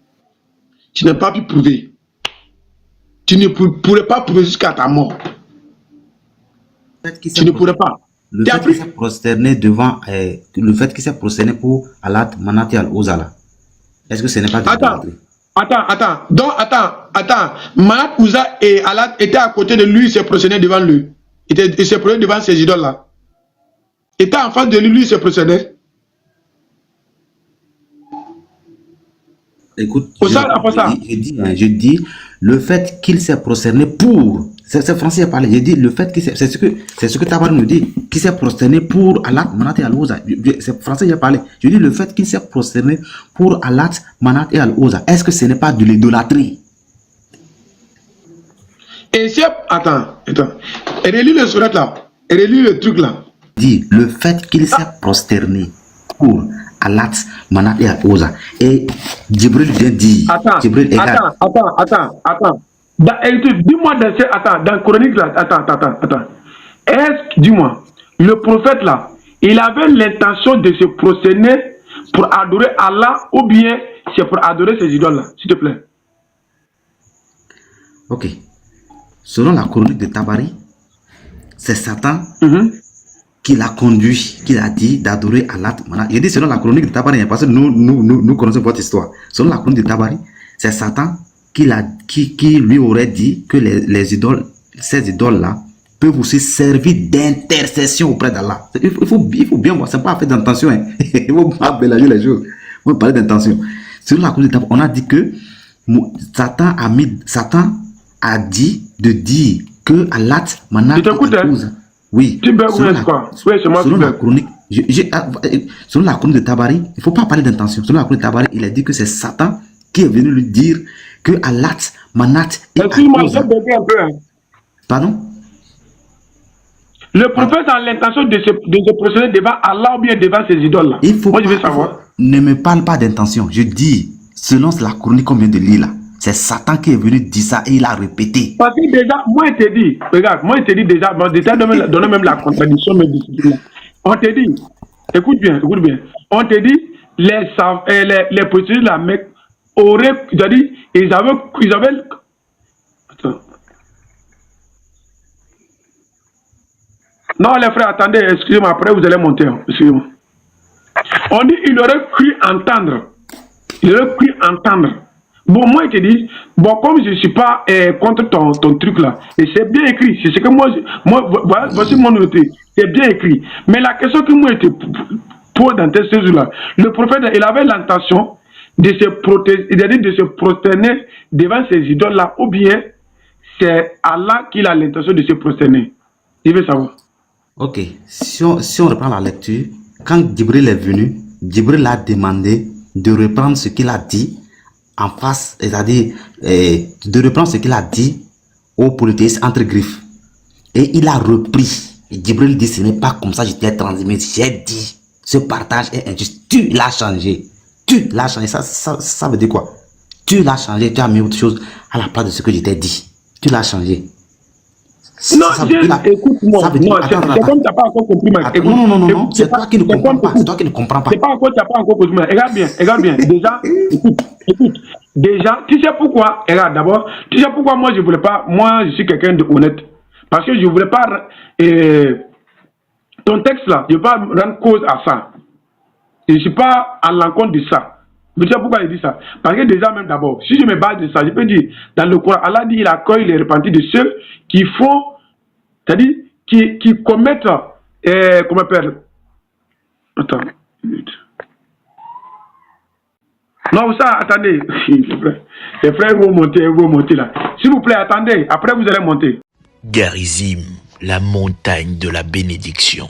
Tu n'as pas pu prouver. Tu ne pourrais pas prouver jusqu'à ta mort. Tu ne pourrais pas. Le fait qu'il s'est prosterné devant, le fait qu'il s'est prosterné pour Allat, Manat et Al-Uzza, est-ce que ce n'est pas de l'idolâtrie? Attends. Manat, Uzza et Allat étaient à côté de lui, il s'est prosterné devant lui. Il s'est prosterné devant ces idoles-là. Il était en face de lui, il s'est prosterné. Écoute, je dis le fait qu'il s'est prosterné pour, c'est français à parler, je dis le fait qu'il c'est ce que Tabar nous dit, qu'il s'est prosterné pour Allat, Manat et Al-Uzza, c'est français à parler, je dis le fait qu'il s'est prosterné pour Allat, Manat et Al-Uzza, est-ce que ce n'est pas de l'idolâtrie? Et si, attends, relis le surat là, relis le truc là. Dit le fait qu'il s'est prosterné pour Allat, Manat et Al-Uzza. Et Djibril vient dire. Attends. Dis-moi dans Chronique là, attends. Dis-moi, le prophète là, il avait l'intention de se prosterner pour adorer Allah ou bien c'est pour adorer ses idoles là, s'il te plaît. Ok. Selon la Chronique de Tabari, c'est Satan qui l'a conduit, qui l'a dit d'adorer Allah. Je dis selon la Chronique de Tabari, parce que nous connaissons votre histoire. Selon la Chronique de Tabari, c'est Satan qui lui aurait dit que les idoles, ces idoles-là, peuvent aussi servir d'intercession auprès d'Allah. Il faut bien voir, c'est pas fait d'intention. Hein. Il faut pas mélanger les choses. On va parler d'intention. Selon la Chronique de Tabari, on a dit que Satan a dit de dire que Allat, Manat et Al-Uzza. Oui. Selon la chronique, selon la chronique de Tabari, il ne faut pas parler d'intention. Selon la chronique de Tabari, il a dit que c'est Satan qui est venu lui dire que Allat, Manat et Al-Uzza. Pardon? Le prophète a l'intention de se procéder devant Allah ou bien devant ses idoles là. Moi je veux savoir. Ne me parle pas d'intention. Je dis, selon la chronique qu'on vient de lire là, c'est Satan qui est venu dire ça et il a répété. Parce que déjà, moi je te dis, regarde, moi je te dis déjà, donne même la contradiction, mais on te dit, écoute bien, on te dit, les procédures de la Mecque auraient, ils avaient, attends. Non, les frères, attendez, excusez-moi, après vous allez monter. Hein, excusez-moi. On dit il aurait cru entendre. Il aurait cru entendre. Bon, moi, je te dis, bon, comme je ne suis pas contre ton truc là, et c'est bien écrit, c'est ce que moi voilà, voici mon noté, c'est bien écrit. Mais la question que moi, était pour dans ces jours-là, le prophète, il avait l'intention de se protéger, c'est-à-dire de se prosterner devant ces idoles-là, ou bien c'est Allah qui a l'intention de se prosterner. Je veux savoir. Ok, si on reprend la lecture, quand Djibril est venu, Djibril a demandé de reprendre ce qu'il a dit en face, c'est-à-dire de reprendre ce qu'il a dit aux polythéistes entre griffes. Et il a repris. Et Djibril dit, ce n'est pas comme ça que je t'ai transmis. J'ai dit, ce partage est injuste. Tu l'as changé. Tu l'as changé. Ça veut dire quoi? Tu l'as changé, tu as mis autre chose à la place de ce que je t'ai dit. Tu l'as changé. Non, écoute-moi. C'est comme tu n'as pas encore compris. Non. C'est toi qui ne comprends pas. C'est toi qui ne comprends pas. C'est pas encore, tu n'as pas encore compris. Regarde bien. Déjà, écoute. Déjà, tu sais pourquoi? Regarde, d'abord, tu sais pourquoi moi je voulais pas. Moi, je suis quelqu'un d'honnête. Parce que je voulais pas. Ton texte là, je ne veux pas rendre cause à ça. Je ne suis pas à l'encontre de ça. Vous savez pourquoi il dit ça? Parce que déjà, même d'abord, si je me base de ça, je peux dire, dans le Coran, Allah dit, il accueille les repentis de ceux qui font, c'est-à-dire, qui commettent, comment on appelle? Attends, non, ça, attendez, les frères vont monter là. S'il vous plaît, attendez, après vous allez monter. Garizim, la montagne de la bénédiction.